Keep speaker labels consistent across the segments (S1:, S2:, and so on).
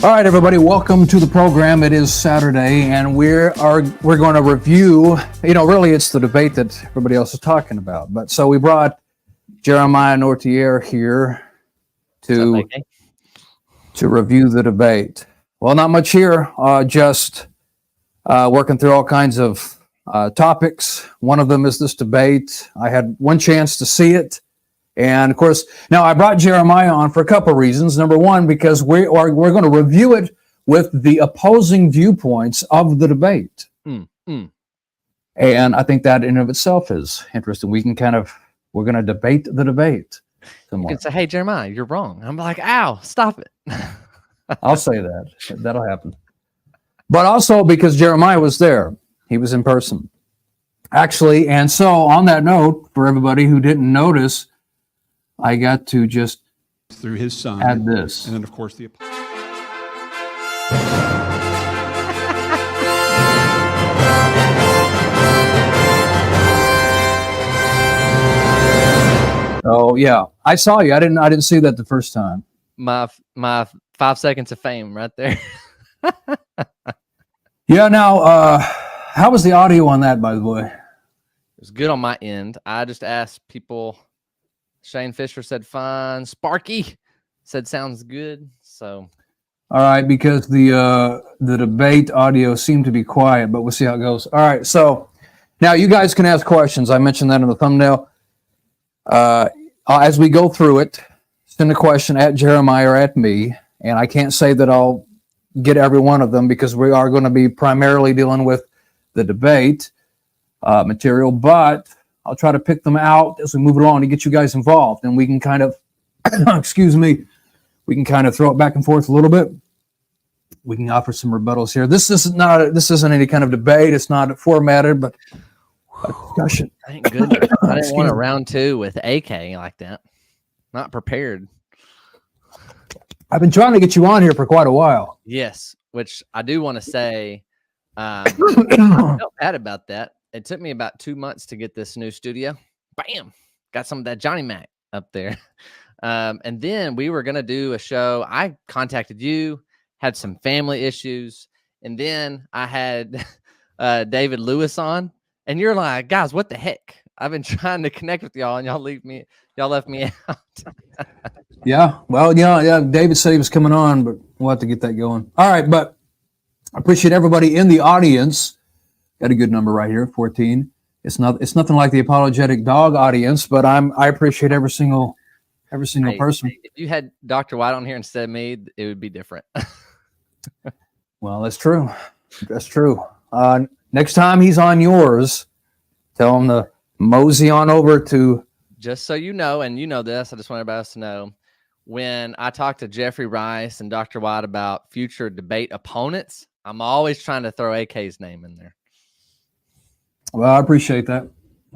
S1: All right, everybody, welcome to the program. It is Saturday, and we're going to review. Really, it's the debate that everybody else is talking about. But so we brought Jeremiah Nortier here to review the debate. Well, not much here. Just working through all kinds of topics. One of them is this debate. I had one chance to see it. And of course, now I brought Jeremiah on for a couple of reasons. Number one, because we're going to review it with the opposing viewpoints of the debate. And I think that in and of itself is interesting. We're going to debate the debate.
S2: You can say, hey, Jeremiah, you're wrong. I'm like, ow, stop it.
S1: I'll say that. That'll happen. But also because Jeremiah was there. He was in person. Actually, and so on that note, for everybody who didn't notice, I got to just
S3: through his son
S1: add this.
S3: And then, of course,
S1: Oh yeah, I saw you. I didn't see that the first time.
S2: My 5 seconds of fame right there.
S1: Yeah. Now, how was the audio on that, by the way?
S2: It was good on my end. I just asked people. Shane Fisher said fine. Sparky said sounds good. So,
S1: all right, because the debate audio seemed to be quiet, but we'll see how it goes. All right, so now you guys can ask questions. I mentioned that in the thumbnail. As we go through it, send a question at Jeremiah or at me, and I can't say that I'll get every one of them because we are going to be primarily dealing with the debate material, but I'll try to pick them out as we move along to get you guys involved, and we can kind of, we can kind of throw it back and forth a little bit. We can offer some rebuttals here. This isn't any kind of debate. It's not formatted, but a discussion.
S2: Thank goodness. I didn't want a round two with AK like that. Not prepared.
S1: I've been trying to get you on here for quite a while.
S2: Yes, which I do want to say. I felt bad about that. It took me about 2 months to get this new studio. Bam! Got some of that Johnny Mac up there. And then we were going to do a show. I contacted you, had some family issues. And then I had David Lewis on. And you're like, guys, what the heck? I've been trying to connect with y'all, and y'all left me out.
S1: Yeah. Well, yeah. David said he was coming on, but we'll have to get that going. All right. But I appreciate everybody in the audience. Got a good number right here, 14. It's nothing like the apologetic dog audience, but I appreciate every single person.
S2: If you had Dr. White on here instead of me, it would be different.
S1: Well, that's true. That's true. Next time he's on yours, tell him to mosey on over to.
S2: Just so you know, and you know this, I just want everybody else to know, when I talk to Jeffrey Rice and Dr. White about future debate opponents, I'm always trying to throw AK's name in there.
S1: Well, I appreciate that.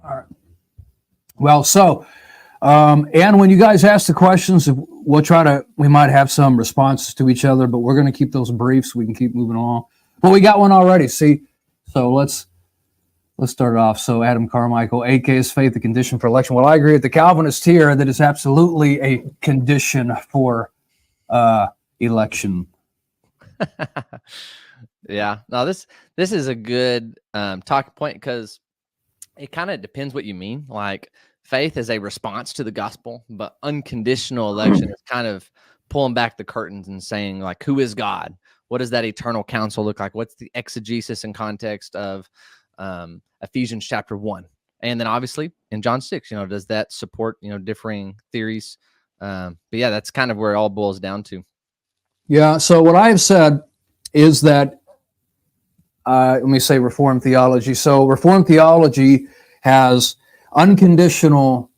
S1: All right. Well, so, and when you guys ask the questions, we might have some responses to each other, but we're going to keep those brief so we can keep moving along. Well, we got one already. See, so let's start it off. So Adam Carmichael, AK is faith a condition for election? Well, I agree with the Calvinist here that it's absolutely a condition for election.
S2: Yeah, no, this is a good talking point because it kind of depends what you mean. Like faith is a response to the gospel, but unconditional election is kind of pulling back the curtains and saying, like, who is God? What does that eternal counsel look like? What's the exegesis and context of Ephesians chapter 1? And then obviously in John 6, does that support, differing theories? But yeah, that's kind of where it all boils down to. Yeah.
S1: So what I have said is that, let me say Reformed theology. So Reformed theology has unconditional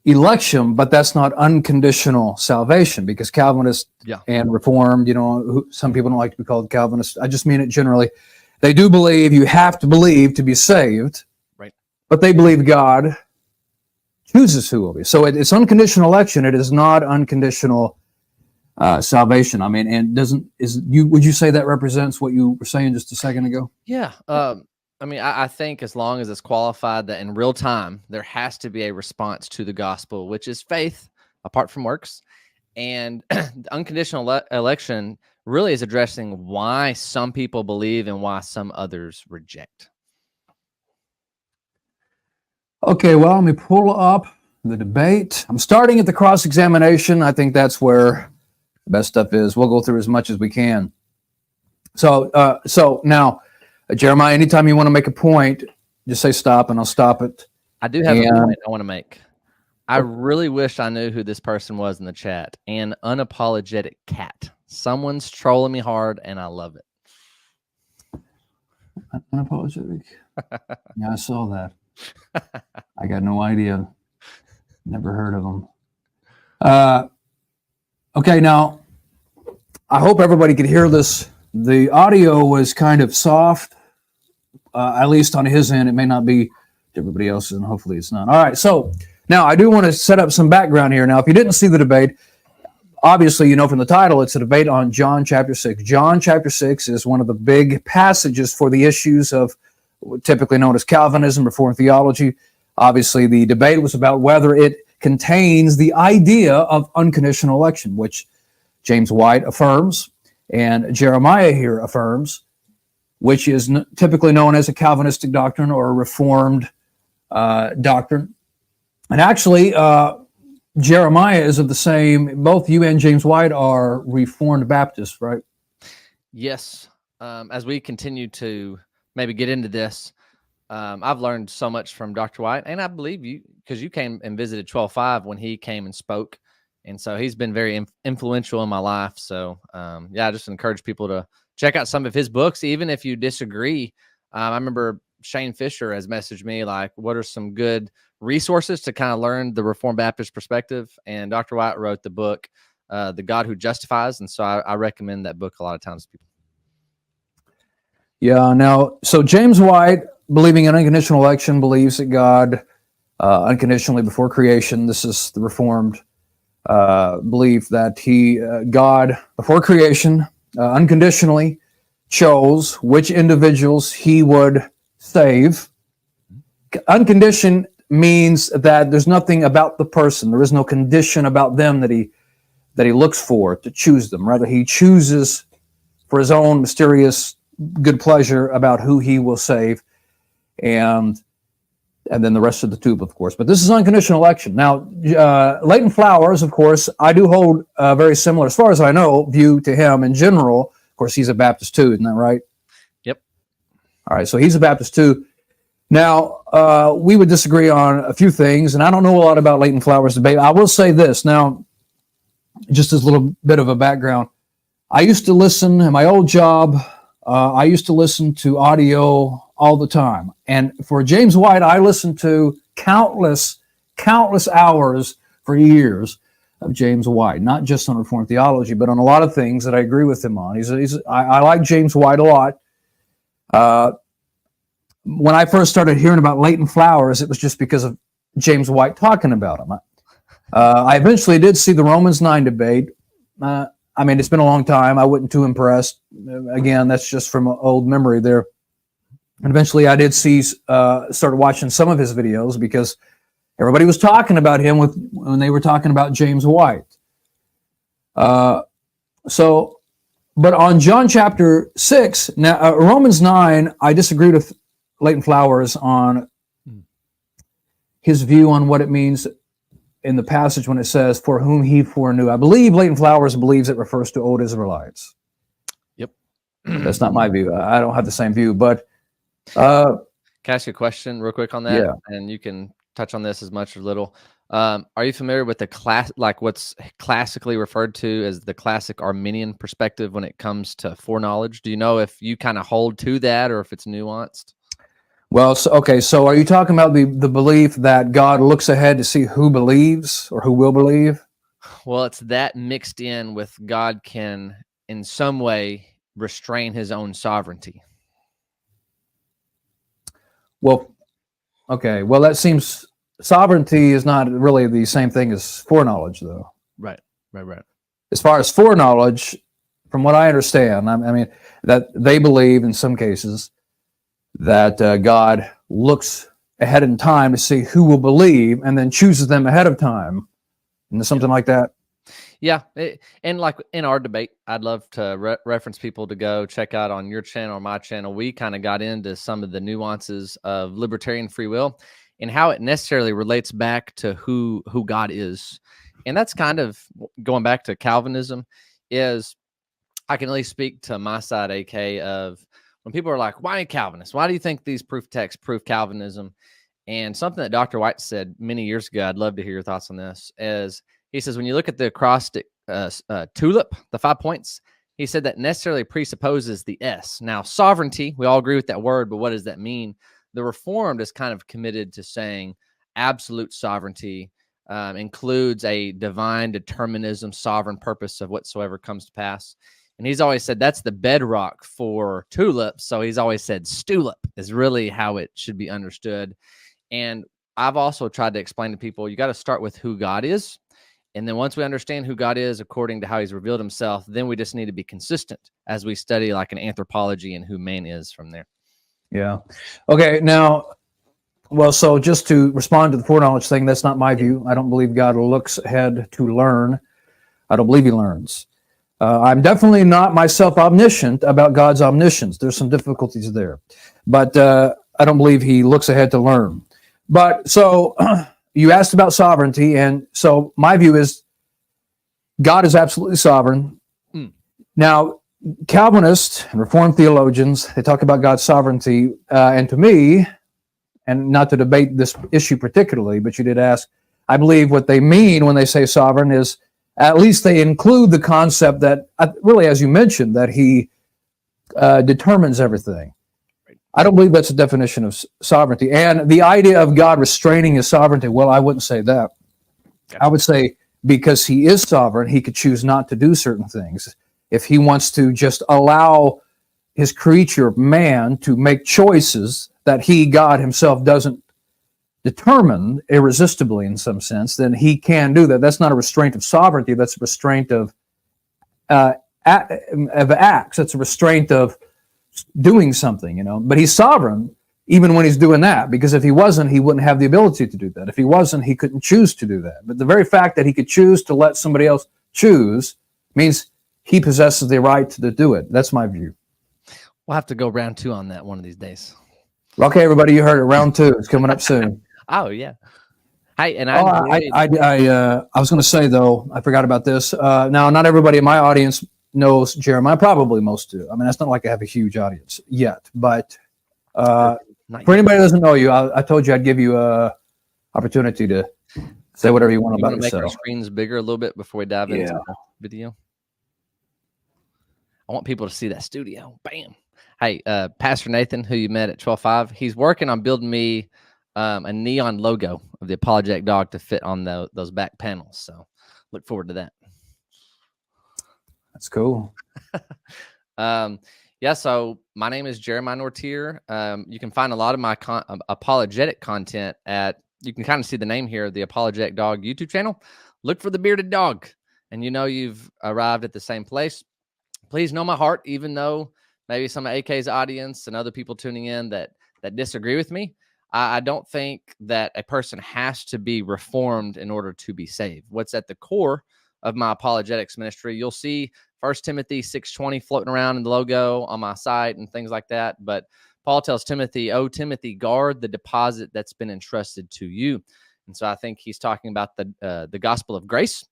S1: election, but that's not unconditional salvation, because Calvinists and Reformed, some people don't like to be called Calvinists. I just mean it generally. They do believe you have to believe to be saved,
S2: right?
S1: But they believe God chooses who will be. So it's unconditional election. It is not unconditional salvation. I mean, and would you say that represents what you were saying just a second ago?
S2: Yeah. I mean, I think as long as it's qualified that in real time, there has to be a response to the gospel, which is faith apart from works. And the unconditional election really is addressing why some people believe and why some others reject.
S1: Okay, well, let me pull up the debate. I'm starting at the cross-examination. I think that's where the best stuff is. We'll go through as much as we can. So now, Jeremiah, anytime you want to make a point, just say stop, and I'll stop it.
S2: I do have a point I want to make. I really wish I knew who this person was in the chat. An unapologetic cat. Someone's trolling me hard, and I love it.
S1: Unapologetic. Yeah, I saw that. I got no idea. Never heard of them. Okay, now, I hope everybody could hear this. The audio was kind of soft, at least on his end. It may not be to everybody else's, and hopefully it's not. All right, so now I do want to set up some background here. Now, if you didn't see the debate, obviously you know from the title, it's a debate on John chapter 6. John chapter 6 is one of the big passages for the issues of typically known as Calvinism, Reformed theology. Obviously, the debate was about whether it contains the idea of unconditional election, which James White affirms and Jeremiah here affirms, which is typically known as a Calvinistic doctrine or a Reformed doctrine. And actually, Jeremiah is of the same, both you and James White are Reformed Baptists, right?
S2: Yes. As we continue to maybe get into this, I've learned so much from Dr. White, and I believe you, because you came and visited 12.5 when he came and spoke. And so he's been very influential in my life. So, yeah, I just encourage people to check out some of his books, even if you disagree. I remember Shane Fisher has messaged me, like, what are some good resources to kind of learn the Reformed Baptist perspective? And Dr. White wrote the book, The God Who Justifies. And so I recommend that book a lot of times to people.
S1: Yeah, now, so James White, believing in unconditional election, believes that God unconditionally before creation, this is the Reformed belief that God before creation unconditionally chose which individuals he would save. Unconditioned means that there's nothing about the person. There is no condition about them that he looks for to choose them. Rather, he chooses for his own mysterious good pleasure about who he will save, and then the rest of the tube, of course. But this is unconditional election. Now, Leighton Flowers, of course, I do hold a very similar, as far as I know, view to him in general. Of course, he's a Baptist too, isn't that right?
S2: Yep.
S1: All right, so he's a Baptist too. Now, we would disagree on a few things, and I don't know a lot about Leighton Flowers' debate. I will say this. Now, just as a little bit of a background, I used to listen, in my old job, I used to listen to audio all the time. And for James White, I listened to countless hours for years of James White, not just on Reformed theology, but on a lot of things that I agree with him on. I like James White a lot. When I first started hearing about Leighton Flowers, it was just because of James White talking about him. I eventually did see the Romans 9 debate. I mean, it's been a long time. I wasn't too impressed. Again, that's just from an old memory there. And eventually I did started watching some of his videos because everybody was talking about him when they were talking about James White. But on John chapter 6, now Romans 9, I disagreed with Leighton Flowers on his view on what it means in the passage when it says, for whom he foreknew. I believe Leighton Flowers believes it refers to old Israelites.
S2: Yep.
S1: That's not my view. I don't have the same view, but
S2: can I ask you a question real quick on that?
S1: Yeah.
S2: And you can touch on this as much or little. Are you familiar with the class, like what's classically referred to as the classic Arminian perspective when it comes to foreknowledge? Do you know if you kind of hold to that or if it's nuanced?
S1: Well, so are you talking about the belief that God looks ahead to see who believes or who will believe?
S2: Well, it's that mixed in with God can, in some way, restrain his own sovereignty.
S1: Well, okay. Well, that seems sovereignty is not really the same thing as foreknowledge, though.
S2: Right.
S1: As far as foreknowledge, from what I understand, I mean, that they believe in some cases that God looks ahead in time to see who will believe and then chooses them ahead of time. And something like that.
S2: Yeah, and like in our debate, I'd love to reference people to go check out on your channel or my channel. We kind of got into some of the nuances of libertarian free will and how it necessarily relates back to who God is, and that's kind of going back to Calvinism. Is I can at least speak to my side, AK, of when people are like, "Why Calvinists? Why do you think these proof texts prove Calvinism?" And something that Dr. White said many years ago, I'd love to hear your thoughts on this, is he says, when you look at the acrostic tulip, the 5 points, he said that necessarily presupposes the S. Now, sovereignty, we all agree with that word, but what does that mean? The Reformed is kind of committed to saying absolute sovereignty includes a divine determinism, sovereign purpose of whatsoever comes to pass. And he's always said that's the bedrock for tulips. So he's always said stulip is really how it should be understood. And I've also tried to explain to people, you got to start with who God is. And then once we understand who God is according to how he's revealed himself, then we just need to be consistent as we study like an anthropology and who man is from there.
S1: Yeah. Okay. Now, well, so just to respond to the foreknowledge thing, that's not my view. I don't believe God looks ahead to learn. I don't believe he learns. I'm definitely not myself omniscient about God's omniscience. There's some difficulties there. But I don't believe he looks ahead to learn. But so you asked about sovereignty, and so my view is God is absolutely sovereign. Now, Calvinists and Reformed theologians, they talk about God's sovereignty, and to me, and not to debate this issue particularly, but you did ask, I believe what they mean when they say sovereign is at least they include the concept that, really, as you mentioned, that he determines everything. I don't believe that's a definition of sovereignty. And the idea of God restraining his sovereignty, well, I wouldn't say that. I would say because he is sovereign, he could choose not to do certain things. If he wants to just allow his creature, man, to make choices that he, God himself, doesn't determine irresistibly in some sense, then he can do that. That's not a restraint of sovereignty. That's a restraint of acts. That's a restraint of doing something, you know. But he's sovereign even when he's doing that, because if he wasn't, he wouldn't have the ability to do that. If he wasn't, he couldn't choose to do that. But the very fact that he could choose to let somebody else choose means he possesses the right to do it. That's my view.
S2: We'll have to go round 2 on that one of these days.
S1: Okay, everybody, you heard it. Round 2 is coming up soon.
S2: Oh yeah. Hey, and
S1: I was going to say though, I forgot about this. Now, not everybody in my audience knows Jeremiah. Probably most do. I mean, it's not like I have a huge audience yet. But for anybody who doesn't know you, I told you I'd give you a opportunity to say whatever you want about yourself.
S2: Make our screens bigger a little bit before we dive into the video. I want people to see that studio. Bam. Hey, Pastor Nathan, who you met at 12.5, he's working on building me a neon logo of the apologetic dog to fit on those back panels. So look forward to that.
S1: That's cool.
S2: Yeah, so my name is Jeremiah Nortier. You can find a lot of my apologetic content at, you can kind of see the name here, the Apologetic Dog YouTube channel. Look for the bearded dog, and you know you've arrived at the same place. Please know my heart, even though maybe some of AK's audience and other people tuning in that disagree with me. I don't think that a person has to be reformed in order to be saved. What's at the core of my apologetics ministry, you'll see 1 Timothy 6:20 floating around in the logo on my site and things like that. But Paul tells Timothy, "Oh, Timothy, guard the deposit that's been entrusted to you." And so I think he's talking about the gospel of grace.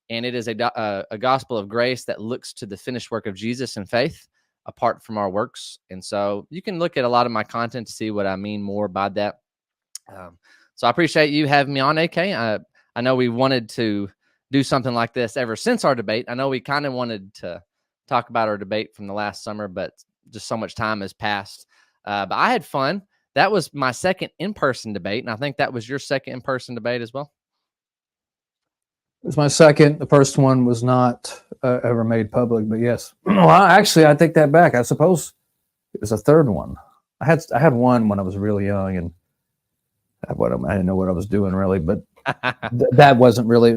S2: And it is a gospel of grace that looks to the finished work of Jesus in faith, apart from our works. And so you can look at a lot of my content to see what I mean more by that. So I appreciate you having me on, AK. I know we wanted to do something like this ever since our debate. I know we kind of wanted to talk about our debate from the last summer, but just so much time has passed. But I had fun. That was my second in-person debate, and I think that was your second in-person debate as well.
S1: It was my second. The first one was not ever made public, but yes. Well, actually, I take that back. I suppose it was a third one. I had one when I was really young, and I didn't know what I was doing really, but that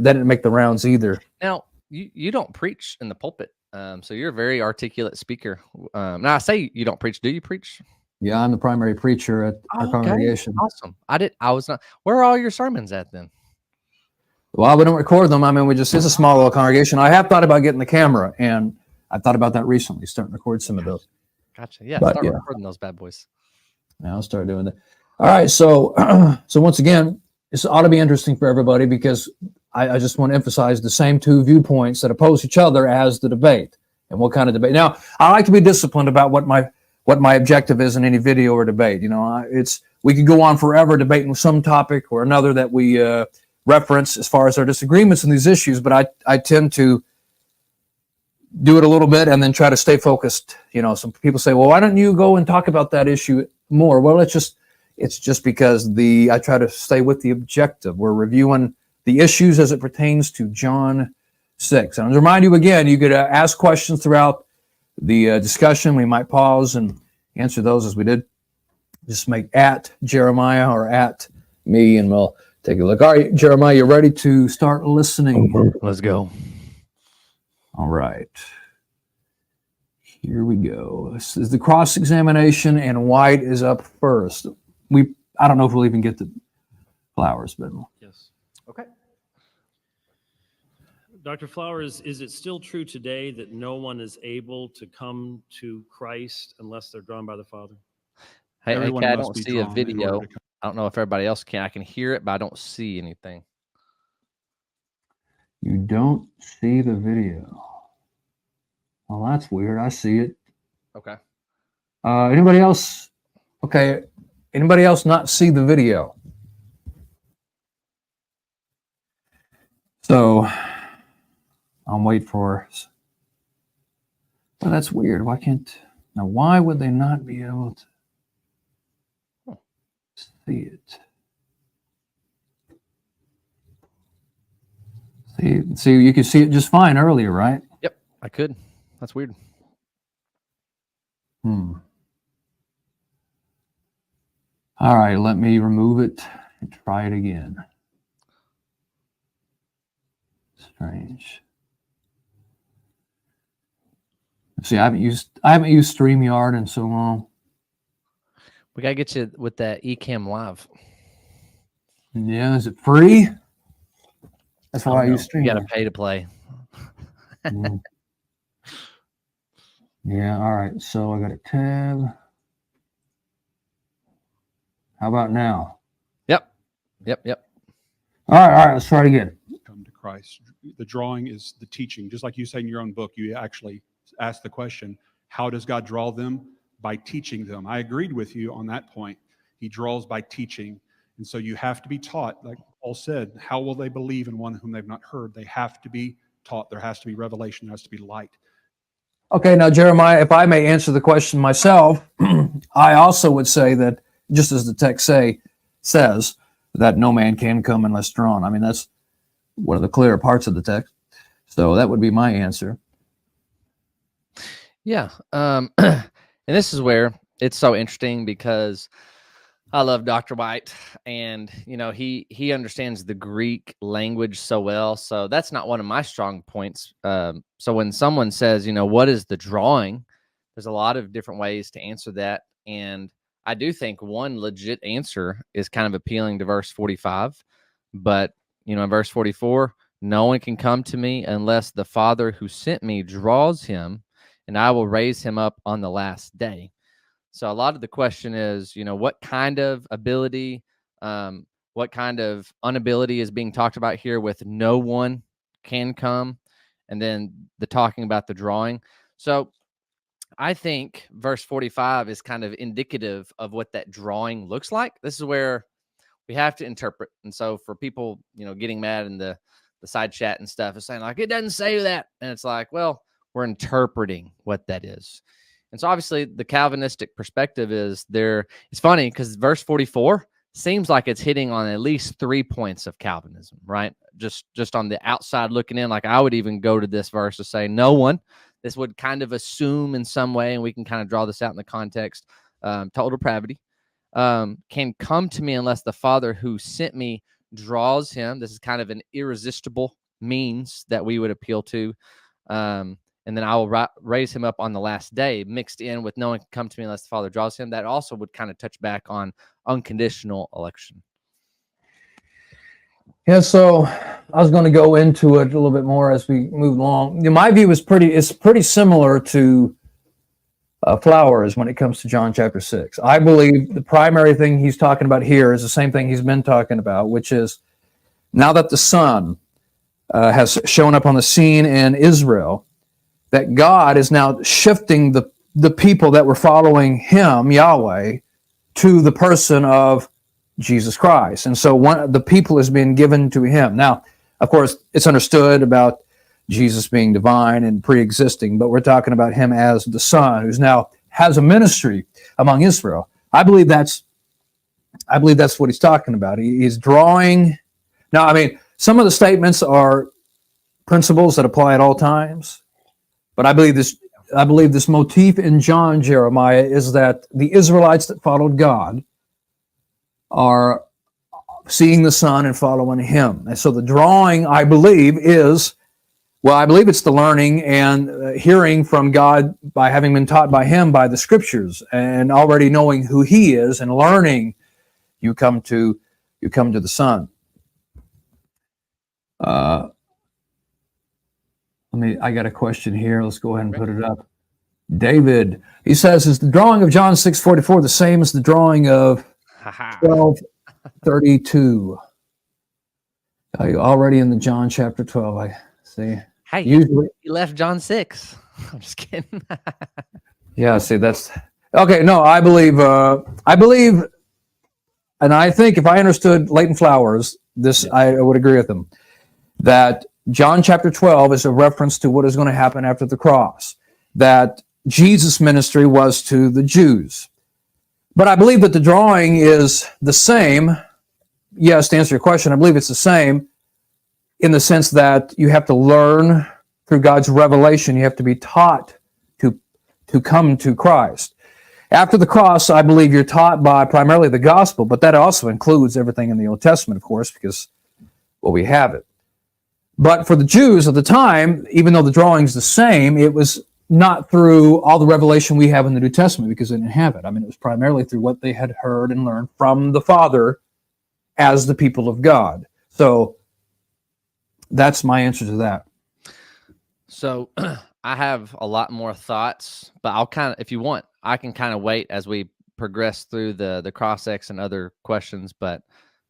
S1: didn't make the rounds either.
S2: Now, you don't preach in the pulpit, so you're a very articulate speaker. Now, I say you don't preach. Do you preach?
S1: Yeah, I'm the primary preacher at our congregation.
S2: Awesome. I was not. Where are all your sermons at then?
S1: Well, we don't record them. I mean, it's a small little congregation. I have thought about getting the camera, and I thought about that recently, starting to record some of those.
S2: Gotcha. Yeah,
S1: But,
S2: start
S1: yeah.
S2: recording those bad boys.
S1: Now I'll start doing that. All right. So, so once again, this ought to be interesting for everybody because I just want to emphasize the same two viewpoints that oppose each other as the debate. And what kind of debate? Now, I like to be disciplined about what my objective is in any video or debate. You know, we could go on forever debating some topic or another that we reference as far as our disagreements in these issues, but I tend to do it a little bit and then try to stay focused. You know, some people say, well, why don't you go and talk about that issue more? Well, it's just because I try to stay with the objective. We're reviewing the issues as it pertains to John 6. And to remind you again, you could ask questions throughout the discussion. We might pause and answer those as we did. Just make at Jeremiah or at me, and we'll take a look. All right, Jeremiah, you ready to start listening?
S2: Let's go.
S1: All right. Here we go. This is the cross-examination, and White is up first. I don't know if we'll even get to Flowers, but
S3: yes. Okay. Dr. Flowers, is it still true today that no one is able to come to Christ unless they're drawn by the Father?
S2: Hey,
S4: Everyone
S2: Kat, I
S4: must
S2: don't
S4: be
S2: see a
S4: drawn in
S2: video.
S4: order to come.
S2: I don't know if everybody else can. I can hear it, but I don't see anything.
S1: you don't see the video. Well, that's weird. I see it.
S2: Okay.
S1: Anybody else? Okay. Anybody else not see the video? So I'll wait for. Well, that's weird. Why would they not be able to see it? See, you could see it just fine earlier, right?
S2: Yep, I could. That's weird.
S1: All right, let me remove it and try it again. Strange. See, I haven't used StreamYard in so long.
S2: We gotta get you with that Ecamm Live.
S1: Yeah, is it free? That's why I use
S2: You gotta
S1: StreamYard.
S2: pay to play.
S1: Yeah, all right. So I got a tab. How about now?
S2: Yep.
S1: All right, let's try it again.
S4: Come to Christ. The drawing is the teaching. Just like you say in your own book, you actually ask the question, how does God draw them? By teaching them. I agreed with you on that point. He draws by teaching. And so you have to be taught, like Paul said, how will they believe in one whom they've not heard? They have to be taught. There has to be revelation. There has to be light.
S1: Okay, now, Jeremiah, if I may answer the question myself, I also would say that, just as the text says, that no man can come unless drawn. I mean, that's one of the clearer parts of the text. So that would be my answer.
S2: Yeah. And this is where it's so interesting because I love Dr. White, and he understands the Greek language so well. So that's not one of my strong points. So when someone says, what is the drawing? There's a lot of different ways to answer that, and I do think one legit answer is kind of appealing to verse 45, but in verse 44, no one can come to me unless the Father who sent me draws him, and I will raise him up on the last day. So a lot of the question is, what kind of ability, what kind of inability is being talked about here with no one can come, and then the talking about the drawing. So I think verse 45 is kind of indicative of what that drawing looks like. This is where we have to interpret. And so for people, getting mad in the side chat and stuff, is saying like, it doesn't say that. And it's like, well, we're interpreting what that is. And so obviously the Calvinistic perspective is there. It's funny because verse 44 seems like it's hitting on at least 3 points of Calvinism, right? Just on the outside looking in, like I would even go to this verse to say no one. This would kind of assume in some way, and we can kind of draw this out in the context, total depravity, can come to me unless the Father who sent me draws him. This is kind of an irresistible means that we would appeal to. And then I will raise him up on the last day, mixed in with no one can come to me unless the Father draws him. That also would kind of touch back on unconditional election.
S1: Yeah, so I was going to go into it a little bit more as we move along. My view is pretty similar to Flowers when it comes to John chapter 6. I believe the primary thing he's talking about here is the same thing he's been talking about, which is now that the Son has shown up on the scene in Israel, that God is now shifting the people that were following him, Yahweh, to the person of Jesus Christ. And so the people is being given to him. Now, of course, it's understood about Jesus being divine and pre-existing, but we're talking about him as the Son, who's now has a ministry among Israel. I believe that's what he's talking about. He's drawing. Now, I mean, some of the statements are principles that apply at all times, but I believe this motif in John Jeremiah is that the Israelites that followed God are seeing the Son and following him. And so the drawing, I believe, it's the learning and hearing from God by having been taught by him by the scriptures and already knowing who he is and learning, you come to the Son. I got a question here. Let's go ahead and put it up. David, he says, is the drawing of John 6:44 the same as the drawing of 12:32? Already in the John chapter 12, I see.
S2: Hey,
S1: Usually,
S2: you left John 6. I'm just kidding.
S1: yeah, see, that's okay. No, I believe, and I think if I understood Leighton Flowers, I would agree with him, that John chapter 12 is a reference to what is going to happen after the cross, that Jesus' ministry was to the Jews. But I believe that the drawing is the same. Yes, to answer your question, I believe it's the same in the sense that you have to learn through God's revelation. You have to be taught to come to Christ. After the cross, I believe you're taught by primarily the gospel, but that also includes everything in the Old Testament, of course, because, well, we have it. But for the Jews at the time, even though the drawing's the same, it was not through all the revelation we have in the New Testament because they didn't have it. I mean, it was primarily through what they had heard and learned from the Father as the people of God. So that's my answer to that.
S2: So I have a lot more thoughts, but I'll if you want, I can kind of wait as we progress through the cross-ex and other questions. But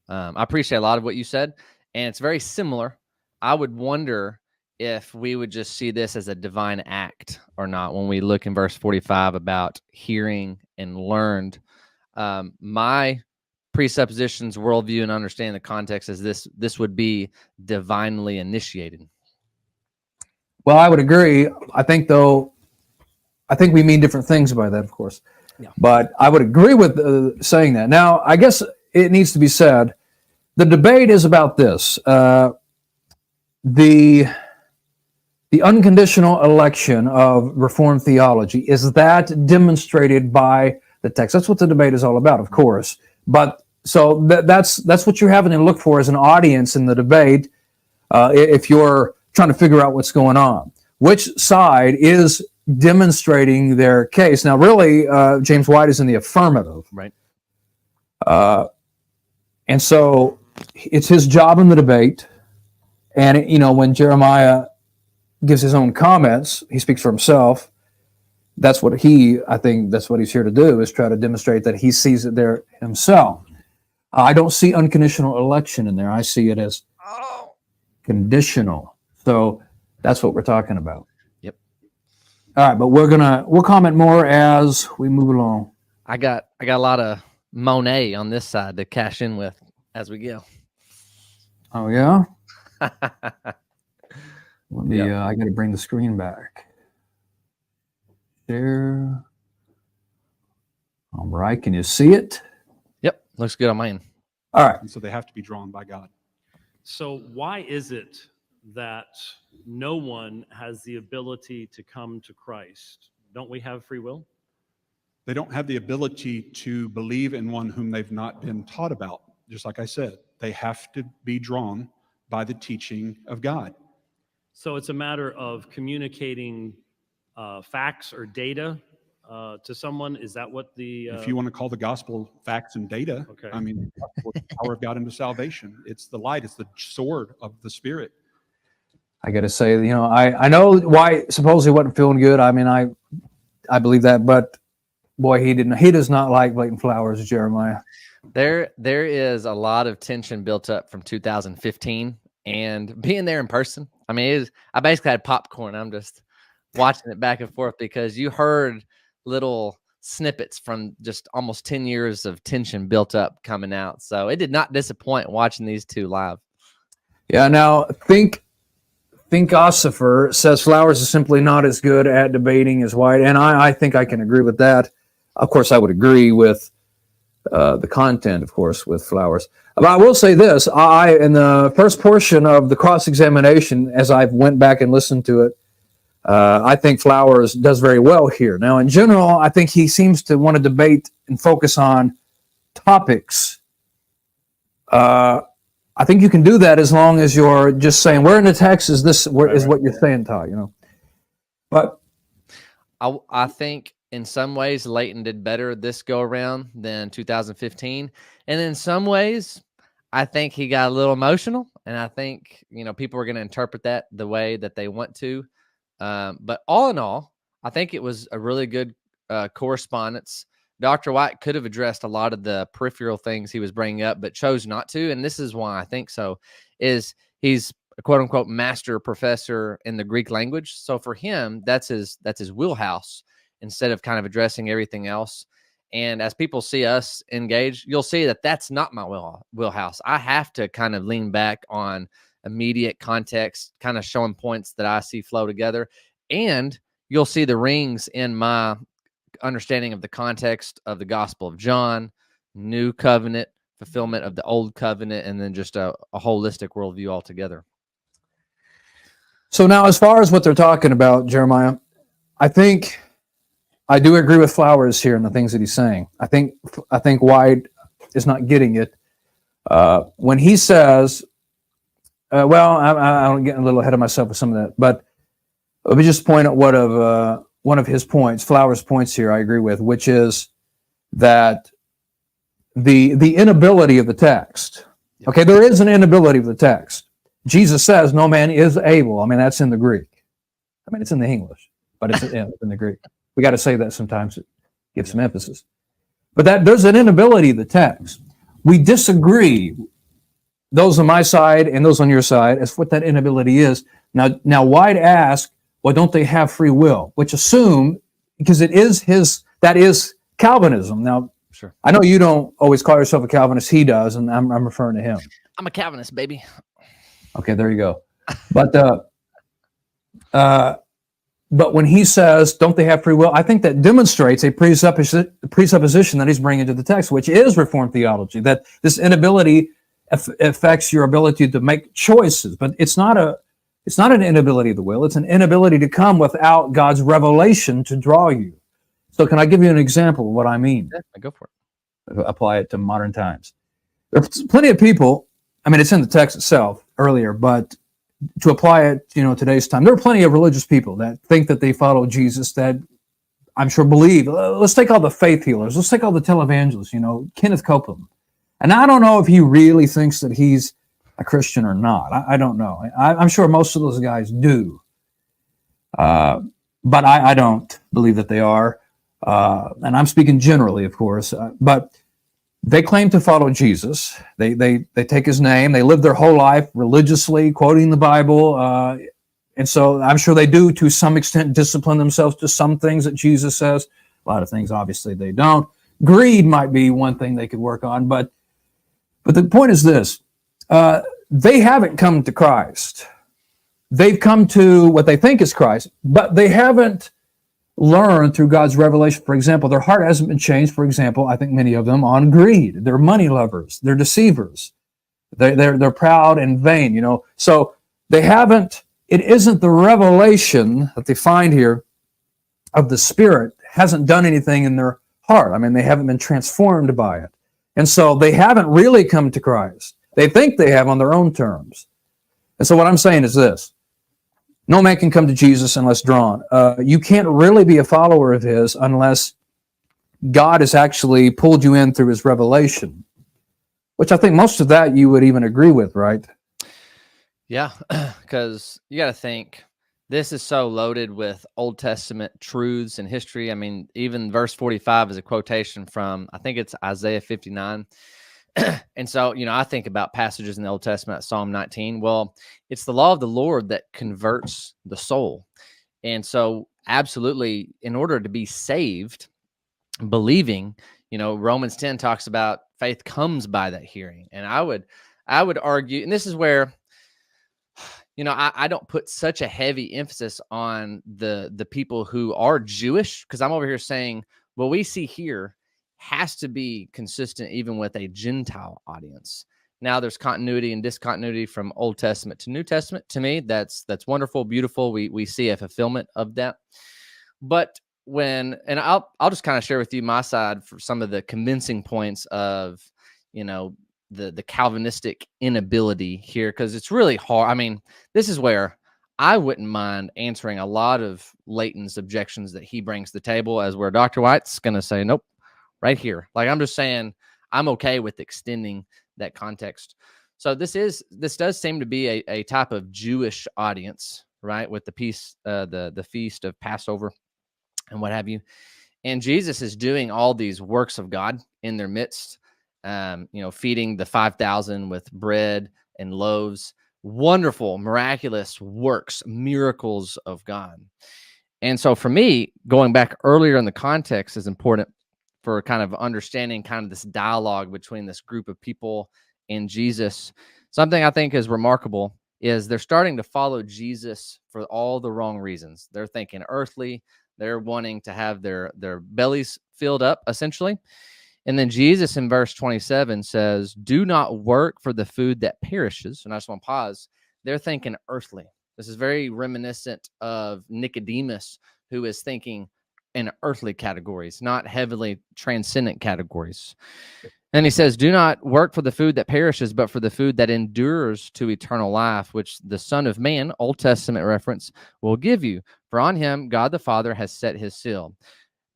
S2: I appreciate a lot of what you said, and it's very similar. I would wonder if we would just see this as a divine act or not when we look in verse 45 about hearing and learned. My presuppositions, worldview, and understanding the context is this would be divinely initiated.
S1: Well, I would agree. I think we mean different things by that, of course.
S2: Yeah.
S1: But I would agree with saying that. Now, I guess it needs to be said, the debate is about this. The unconditional election of Reformed theology, is that demonstrated by the text? That's what the debate is all about, of course. But so that's what you're having to look for as an audience in the debate if you're trying to figure out what's going on. Which side is demonstrating their case? Now, really, James White is in the affirmative.
S2: Right.
S1: And so it's his job in the debate. And, when Jeremiah gives his own comments, he speaks for himself. I think that's what he's here to do, is try to demonstrate that he sees it there himself. I don't see unconditional election in there. I see it as conditional. So that's what we're talking about.
S2: Yep.
S1: All right, but we'll comment more as we move along.
S2: I got a lot of Monet on this side to cash in with as we go.
S1: Oh yeah. Let me. I got to bring the screen back. Share. All right. Can you see it?
S2: Yep. Looks good on mine.
S1: All right.
S4: And so they have to be drawn by God.
S3: So why is it that no one has the ability to come to Christ? Don't we have free will?
S4: They don't have the ability to believe in one whom they've not been taught about. Just like I said, they have to be drawn by the teaching of God.
S3: So it's a matter of communicating facts or data to someone? Is that what the?
S4: If you want to call the gospel facts and data,
S3: Okay.
S4: I mean, the gospel is the power of God into salvation. It's the light. It's the sword of the Spirit.
S1: I got to say, you know, I know why supposedly he wasn't feeling good. I mean, I believe that, but boy, he does not like Leighton Flowers, Jeremiah.
S2: There is a lot of tension built up from 2015 and being there in person. I mean, I basically had popcorn. I'm just watching it back and forth because you heard little snippets from just almost 10 years of tension built up coming out. So it did not disappoint watching these two live.
S1: Yeah. Now think Ossifer says Flowers is simply not as good at debating as White, and I think I can agree with that. Of course, I would agree with the content, of course, with Flowers. But I will say this: in the first portion of the cross-examination, as I went back and listened to it, I think Flowers does very well here. Now, in general, I think he seems to want to debate and focus on topics. I think you can do that as long as you're just saying, where in the text is this, is what you're saying, Todd, you know? But
S2: I think in some ways Leighton did better this go around than 2015. And in some ways, I think he got a little emotional, and I think, you know, people are going to interpret that the way that they want to. But all in all, I think it was a really good correspondence. Dr. White could have addressed a lot of the peripheral things he was bringing up, but chose not to. And this is why I think so, is he's a quote unquote master professor in the Greek language. So for him, that's his wheelhouse, instead of kind of addressing everything else. And as people see us engage, you'll see that that's not my wheelhouse. I have to kind of lean back on immediate context, kind of showing points that I see flow together. And you'll see the rings in my understanding of the context of the Gospel of John, New Covenant, fulfillment of the Old Covenant, and then just a holistic worldview altogether.
S1: so now, as far as what they're talking about, Jeremiah, I think I do agree with Flowers here in the things that he's saying. I think White is not getting it when he says, well, I'm getting a little ahead of myself with some of that, but let me just point out one of his points, Flowers' points here, I agree with, which is that the inability of the text. Okay, there is an inability of the text. Jesus says, no man is able. I mean, that's in the Greek. I mean, it's in the English, but it's in the Greek. We got to say that sometimes to give some emphasis. But that there's an inability of the text. We disagree, those on my side and those on your side, as what that inability is. Now White asked, well, don't they have free will? Which assume, because that is Calvinism. Now,
S2: Sure.
S1: I know you don't always call yourself a Calvinist. He does, and I'm referring to him.
S2: I'm a Calvinist, baby.
S1: Okay, there you go. But when he says, don't they have free will? I think that demonstrates a presupposition that he's bringing to the text, which is Reformed theology, that this inability affects your ability to make choices. But it's not an inability of the will. It's an inability to come without God's revelation to draw you. So can I give you an example of what I mean?
S2: Yeah, go for it.
S1: Apply it to modern times. There's plenty of people, I mean, it's in the text itself earlier, but to apply it, today's time, there are plenty of religious people that think that they follow Jesus, that I'm sure believe. Let's take all the faith healers. Let's take all the televangelists, Kenneth Copeland. And I don't know if he really thinks that he's a Christian or not. I don't know. I'm sure most of those guys do. But I don't believe that they are. And I'm speaking generally, of course. But they claim to follow Jesus. They take his name. They live their whole life religiously, quoting the Bible. And so I'm sure they do, to some extent, discipline themselves to some things that Jesus says. A lot of things, obviously, they don't. Greed might be one thing they could work on. But the point is this. They haven't come to Christ. They've come to what they think is Christ, but they haven't learned through God's revelation. For example, their heart hasn't been changed, for example, I think many of them, on greed. They're money lovers. They're deceivers. They're proud and vain, So they haven't, it isn't the revelation that they find here of the Spirit hasn't done anything in their heart. I mean, they haven't been transformed by it. And so they haven't really come to Christ. They think they have on their own terms. And so what I'm saying is this. No man can come to Jesus unless drawn. You can't really be a follower of his unless God has actually pulled you in through his revelation, which I think most of that you would even agree with, right?
S2: Yeah, because you got to think this is so loaded with Old Testament truths and history. I mean, even verse 45 is a quotation from, I think it's Isaiah 59. And so, I think about passages in the Old Testament, Psalm 19. Well, it's the law of the Lord that converts the soul. And so, absolutely, in order to be saved, believing, Romans 10 talks about faith comes by that hearing. And I would argue, and this is where, I don't put such a heavy emphasis on the people who are Jewish, because I'm over here saying what we see here has to be consistent even with a Gentile audience. Now there's continuity and discontinuity from Old Testament to New Testament. To me, that's wonderful, beautiful. We see a fulfillment of that. But I'll just kind of share with you my side for some of the convincing points of, the Calvinistic inability here, because it's really hard. I mean, this is where I wouldn't mind answering a lot of Leighton's objections that he brings to the table, as where Dr. White's going to say, nope, right here. Like, I'm just saying, I'm okay with extending that context. So this does seem to be a type of Jewish audience, right? With the feast of Passover and what have you. And Jesus is doing all these works of God in their midst, feeding the 5,000 with bread and loaves, wonderful, miraculous works, miracles of God. And so for me, going back earlier in the context is important for kind of understanding kind of this dialogue between this group of people and Jesus. Something I think is remarkable is they're starting to follow Jesus for all the wrong reasons. They're thinking earthly. They're wanting to have their bellies filled up, essentially. And then Jesus in verse 27 says, do not work for the food that perishes. And I just want to pause. They're thinking earthly. This is very reminiscent of Nicodemus, who is thinking in earthly categories, not heavenly transcendent categories. And he says, do not work for the food that perishes, but for the food that endures to eternal life, which the Son of Man, Old Testament reference, will give you. For on him, God the Father has set his seal.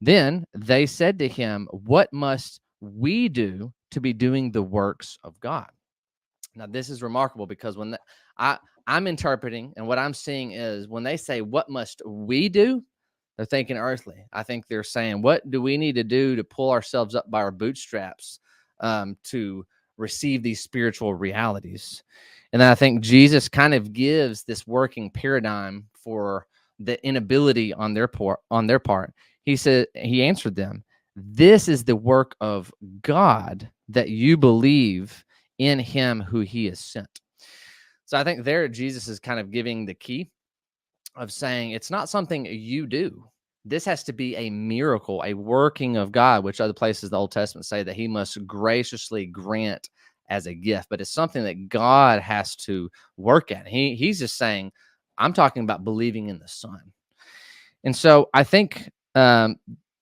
S2: Then they said to him, what must we do to be doing the works of God? Now, this is remarkable because when I'm interpreting, and what I'm seeing is when they say, what must we do? They're thinking earthly. I think they're saying, what do we need to do to pull ourselves up by our bootstraps to receive these spiritual realities? And then I think Jesus kind of gives this working paradigm for the inability on their part. He said, he answered them, this is the work of God, that you believe in him who he has sent. So I think there Jesus is kind of giving the key of saying it's not something you do. This has to be a miracle, a working of God, which other places the Old Testament say that he must graciously grant as a gift. But it's something that God has to work at. He's just saying, I'm talking about believing in the Son. And so I think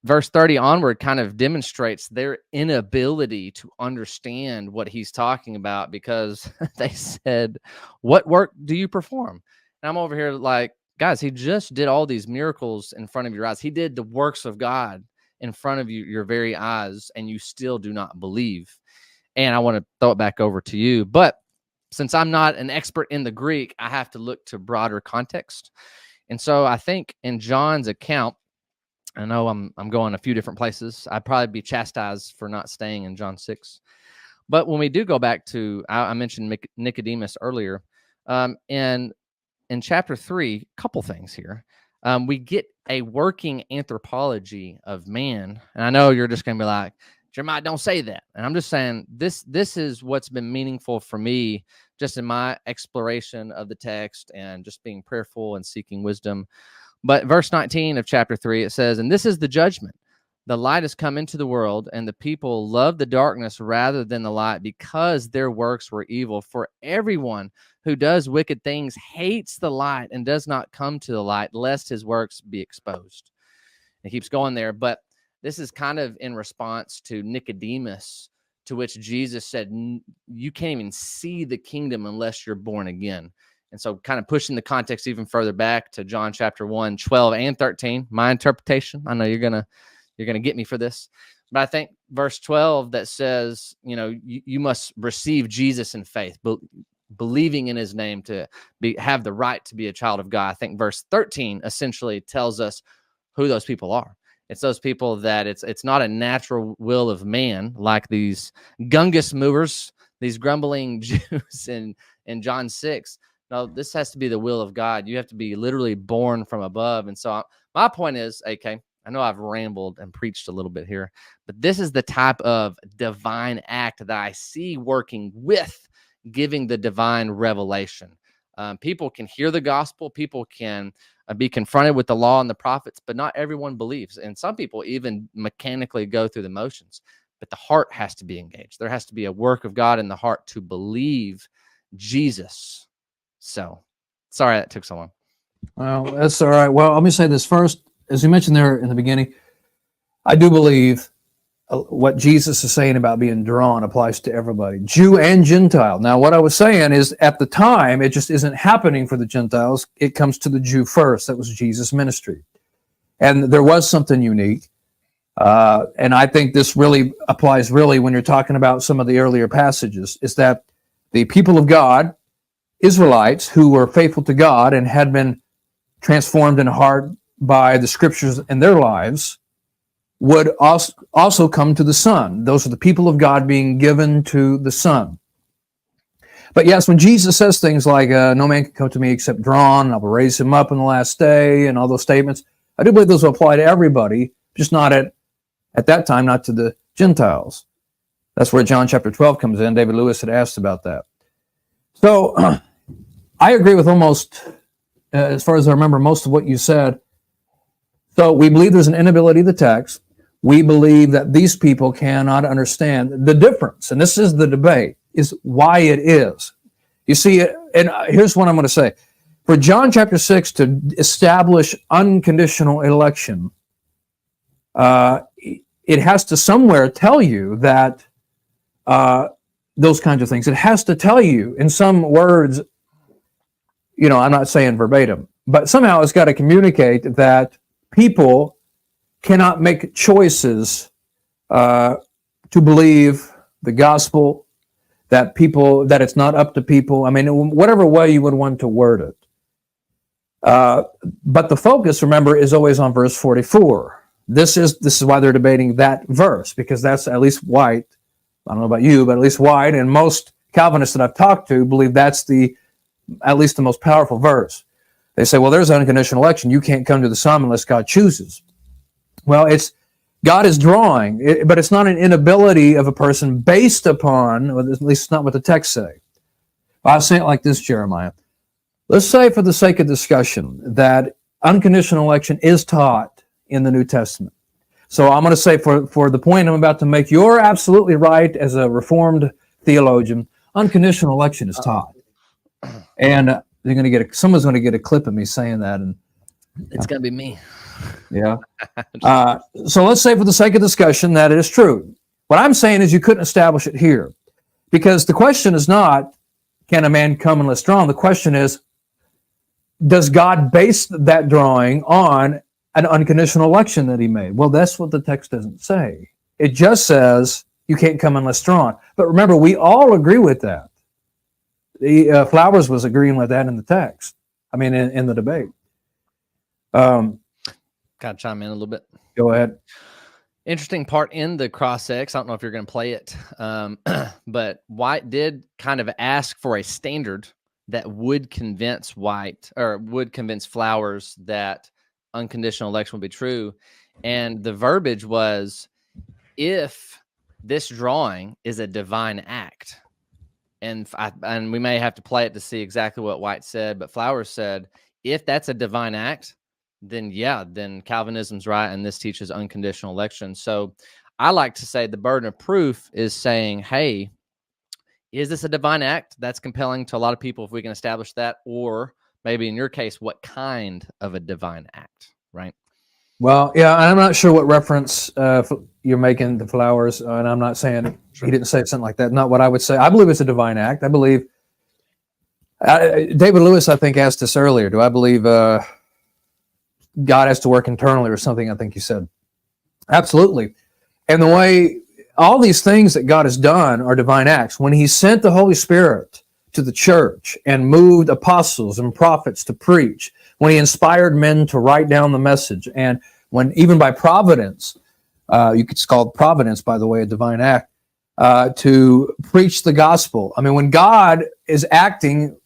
S2: verse 30 onward kind of demonstrates their inability to understand what he's talking about, because they said, what work do you perform? And I'm over here like, guys, he just did all these miracles in front of your eyes. He did the works of God in front of you, your very eyes, and you still do not believe. And I want to throw it back over to you. But since I'm not an expert in the Greek, I have to look to broader context. And so I think in John's account, I know I'm going a few different places. I'd probably be chastised for not staying in John 6. But when we do go back to, I mentioned Nicodemus earlier, and in chapter 3, a couple things here. We get a working anthropology of man. And I know you're just going to be like, Jeremiah, don't say that. And I'm just saying this is what's been meaningful for me just in my exploration of the text and just being prayerful and seeking wisdom. But verse 19 of chapter 3, it says, and this is the judgment. The light has come into the world, and the people love the darkness rather than the light, because their works were evil. For everyone who does wicked things hates the light and does not come to the light, lest his works be exposed. It keeps going there, but this is kind of in response to Nicodemus, to which Jesus said, you can't even see the kingdom unless you're born again. And so kind of pushing the context even further back to John chapter 1, 12 and 13, my interpretation. I know you're going to get me for this, but I think verse 12 that says, you must receive Jesus in faith, believing in his name to have the right to be a child of God. I think verse 13 essentially tells us who those people are. It's those people that it's not a natural will of man, like these gungus movers, these grumbling Jews in John 6. No, this has to be the will of God. You have to be literally born from above. And so my point is, AK, I know I've rambled and preached a little bit here, but this is the type of divine act that I see working with giving the divine revelation. People can hear the gospel. People can be confronted with the law and the prophets, but not everyone believes. And some people even mechanically go through the motions, but the heart has to be engaged. There has to be a work of God in the heart to believe Jesus. So sorry that took so long.
S1: Well, that's all right. Well, let me say this first. As you mentioned there in the beginning, I do believe what Jesus is saying about being drawn applies to everybody, Jew and Gentile. Now, what I was saying is at the time, it just isn't happening for the Gentiles. It comes to the Jew first. That was Jesus' ministry. And there was something unique. And I think this really applies when you're talking about some of the earlier passages, is that the people of God, Israelites who were faithful to God and had been transformed in heart by the scriptures in their lives, would also come to the Son. Those are the people of God being given to the Son. But yes, when Jesus says things like, no man can come to me except drawn, and I will raise him up in the last day, and all those statements, I do believe those will apply to everybody, just not at that time, not to the Gentiles. That's where John chapter 12 comes in. David Lewis had asked about that. So I agree with almost, as far as I remember, most of what you said. So we believe there's an inability of the text. We believe that these people cannot understand the difference, and this is the debate, is why it is. You see, and here's what I'm going to say. For John chapter 6 to establish unconditional election, it has to somewhere tell you that those kinds of things. It has to tell you in some words, I'm not saying verbatim, but somehow it's got to communicate that people cannot make choices to believe the gospel, that it's not up to people. I mean, whatever way you would want to word it. But the focus, remember, is always on verse 44. This is why they're debating that verse, because that's at least White. I don't know about you, but at least White and most Calvinists that I've talked to believe that's at least the most powerful verse. They say, well, there's unconditional election. You can't come to the Son unless God chooses. Well, God is drawing, but it's not an inability of a person based upon, or at least it's not what the text say. I'll say it like this, Jeremiah. Let's say, for the sake of discussion, that unconditional election is taught in the New Testament. So I'm going to say, for the point I'm about to make, you're absolutely right as a Reformed theologian. Unconditional election is taught, and someone's going to get a clip of me saying that, and
S2: it's going to be me.
S1: Yeah. So let's say, for the sake of discussion, that it is true. What I'm saying is you couldn't establish it here, because the question is not, can a man come unless drawn? The question is, does God base that drawing on an unconditional election that he made? Well, that's what the text doesn't say. It just says you can't come unless drawn. But remember, we all agree with that. Flowers was agreeing with that in the text. I mean, in the debate.
S2: Got to chime in a little bit.
S1: Go ahead.
S2: Interesting part in the cross-ex. I don't know if you're going to play it, but White did kind of ask for a standard that would convince Flowers that unconditional election would be true. And the verbiage was, if this drawing is a divine act. And we may have to play it to see exactly what White said, but Flowers said, if that's a divine act, then Calvinism's right, and this teaches unconditional election. So I like to say the burden of proof is saying, hey, is this a divine act? That's compelling to a lot of people if we can establish that, or maybe in your case, what kind of a divine act, right?
S1: Well, yeah, I'm not sure what reference you're making to Flowers, and I'm not saying he didn't say something like that. Not what I would say. I believe it's a divine act. I believe David Lewis, I think, asked us earlier, do I believe God has to work internally or something? I think you said. Absolutely. And the way all these things that God has done are divine acts. When he sent the Holy Spirit to the church and moved apostles and prophets to preach, when he inspired men to write down the message, and when even by providence, it's called providence, by the way, a divine act, to preach the gospel. I mean, when God is acting,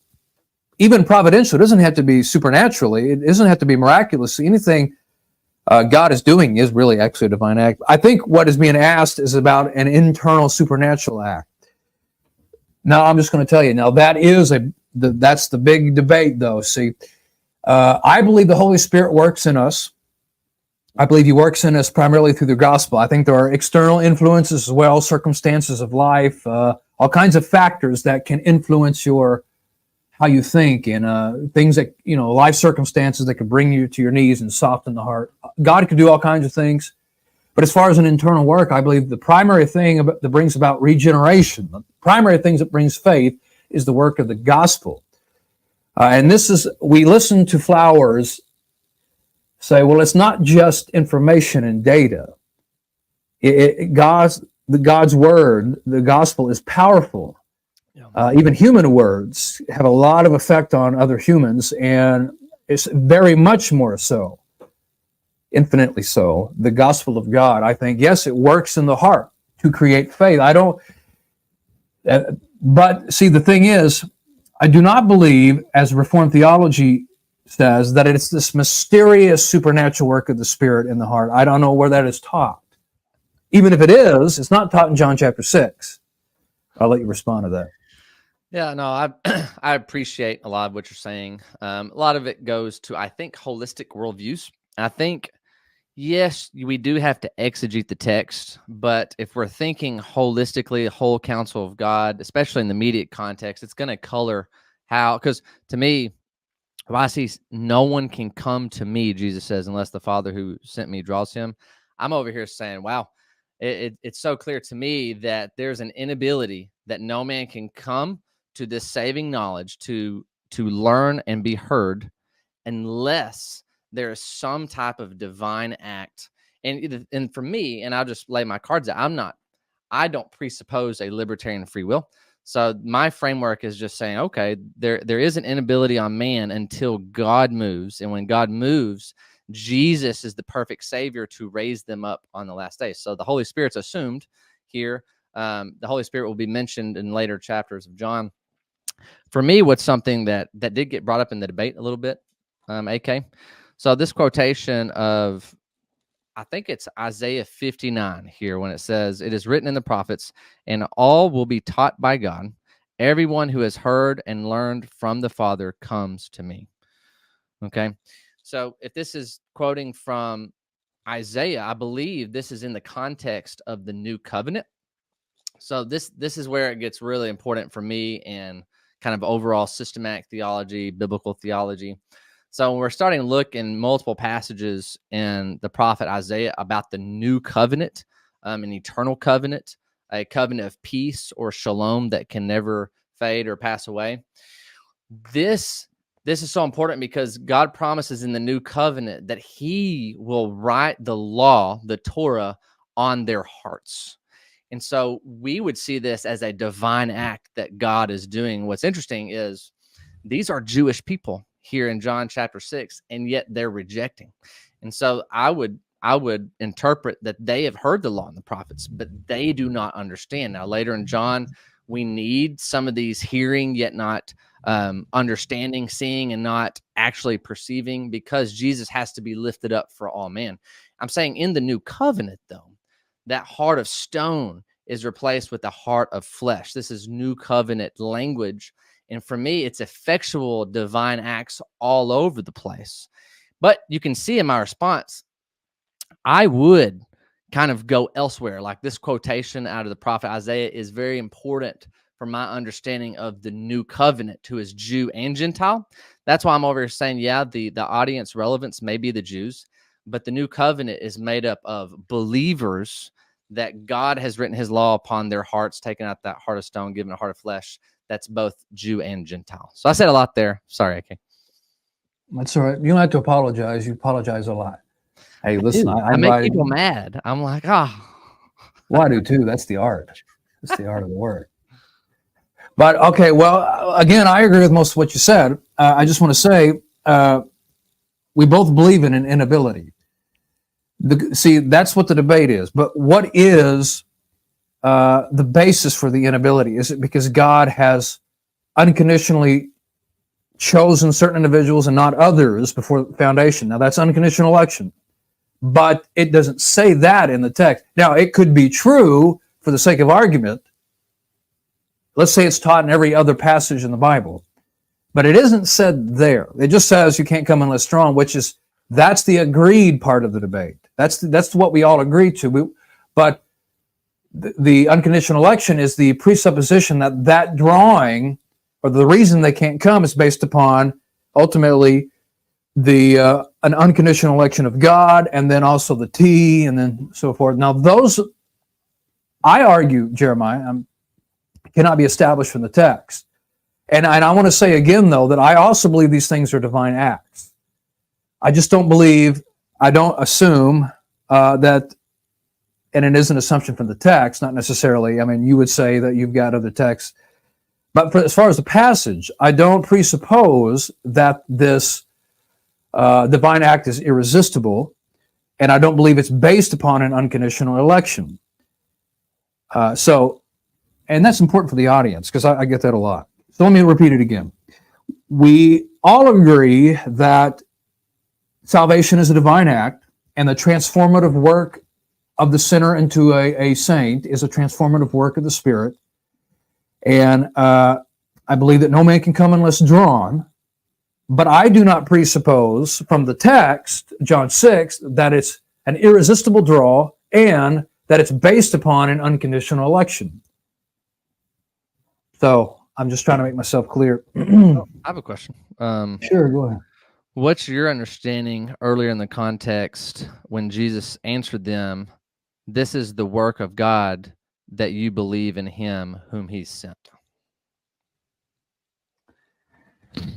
S1: even providential, it doesn't have to be supernaturally, it doesn't have to be miraculously. Anything God is doing is really actually a divine act. I think what is being asked is about an internal supernatural act. Now, I'm just going to tell you, now that is that's the big debate, though. See, I believe the Holy Spirit works in us. I believe he works in us primarily through the gospel. I think there are external influences as well, circumstances of life, all kinds of factors that can influence how you think, and things that, life circumstances that could bring you to your knees and soften the heart. God could do all kinds of things. But as far as an internal work, I believe the primary thing that brings about regeneration, the primary things that brings faith, is the work of the gospel. And we listen to Flowers say, well, it's not just information and data. God's word, the gospel, is powerful. Even human words have a lot of effect on other humans, and it's very much more so, infinitely so, the gospel of God. I think, yes, it works in the heart to create faith. But see, the thing is, I do not believe, as Reformed theology says, that it's this mysterious supernatural work of the Spirit in the heart. I don't know where that is taught. Even if it is, it's not taught in John chapter 6. I'll let you respond to that.
S2: Yeah, no, I appreciate a lot of what you're saying. A lot of it goes to, I think, holistic worldviews. I think, yes, we do have to exegete the text, but if we're thinking holistically, the whole counsel of God, especially in the immediate context, it's going to color how, because to me, if I see no one can come to me, Jesus says, unless the Father who sent me draws him, I'm over here saying, wow, it's so clear to me that there's an inability that no man can come to this saving knowledge to learn and be heard unless there is some type of divine act. And for me, and I'll just lay my cards out, I don't presuppose a libertarian free will. So my framework is just saying, okay, there is an inability on man until God moves. And when God moves, Jesus is the perfect savior to raise them up on the last day. So the Holy Spirit's assumed here. The Holy Spirit will be mentioned in later chapters of John. For me, what's something that did get brought up in the debate a little bit, AK. So this quotation of, I think it's Isaiah 59 here, when it says, it is written in the prophets, and all will be taught by God. Everyone who has heard and learned from the Father comes to me. Okay. So if this is quoting from Isaiah, I believe this is in the context of the new covenant. So this is where it gets really important for me and kind of overall systematic theology, biblical theology. So we're starting to look in multiple passages in the prophet Isaiah about the new covenant, an eternal covenant, a covenant of peace or shalom that can never fade or pass away. This is so important because God promises in the new covenant that he will write the law, the Torah, on their hearts. And so we would see this as a divine act that God is doing. What's interesting is these are Jewish people here in John chapter 6, and yet they're rejecting. And so I would interpret that they have heard the law and the prophets, but they do not understand. Now, later in John, we need some of these hearing yet not understanding, seeing, and not actually perceiving, because Jesus has to be lifted up for all men. I'm saying in the new covenant, though, that heart of stone is replaced with the heart of flesh. This is new covenant language. And for me, it's effectual divine acts all over the place. But you can see in my response, I would kind of go elsewhere. Like this quotation out of the prophet Isaiah is very important for my understanding of the new covenant, who is Jew and Gentile. That's why I'm over here saying, yeah, the audience relevance may be the Jews, but the new covenant is made up of believers that God has written his law upon their hearts, taking out that heart of stone, giving a heart of flesh. That's both Jew and Gentile. So I said a lot there. Sorry, AK.
S1: That's all right. You don't have to apologize. You apologize a lot. Hey, listen,
S2: I make people mad. I'm like, well,
S1: I do too. That's the art. That's the art of the word. But okay, well, again, I agree with most of what you said. I just want to say we both believe in an inability. See, that's what the debate is. But what is the basis for the inability? Is it because God has unconditionally chosen certain individuals and not others before the foundation? Now, that's unconditional election. But it doesn't say that in the text. Now, it could be true for the sake of argument. Let's say it's taught in every other passage in the Bible. But it isn't said there. It just says you can't come unless strong, that's the agreed part of the debate. That's what we all agree to. But the unconditional election is the presupposition that drawing, or the reason they can't come, is based upon ultimately an unconditional election of God, and then also the T, and then so forth. Now, those, I argue, Jeremiah, cannot be established from the text. And I want to say again, though, that I also believe these things are divine acts. I just don't assume that, and it is an assumption from the text, not necessarily. I mean, you would say that you've got other texts. But as far as the passage, I don't presuppose that this divine act is irresistible, and I don't believe it's based upon an unconditional election. And that's important for the audience, because I get that a lot. So let me repeat it again. We all agree that salvation is a divine act, and the transformative work of the sinner into a saint is a transformative work of the Spirit. And I believe that no man can come unless drawn. But I do not presuppose from the text, John 6, that it's an irresistible draw and that it's based upon an unconditional election. So I'm just trying to make myself clear.
S2: I have a question.
S1: Sure, go ahead.
S2: What's your understanding earlier in the context when Jesus answered them, "This is the work of God, that you believe in him whom he sent"?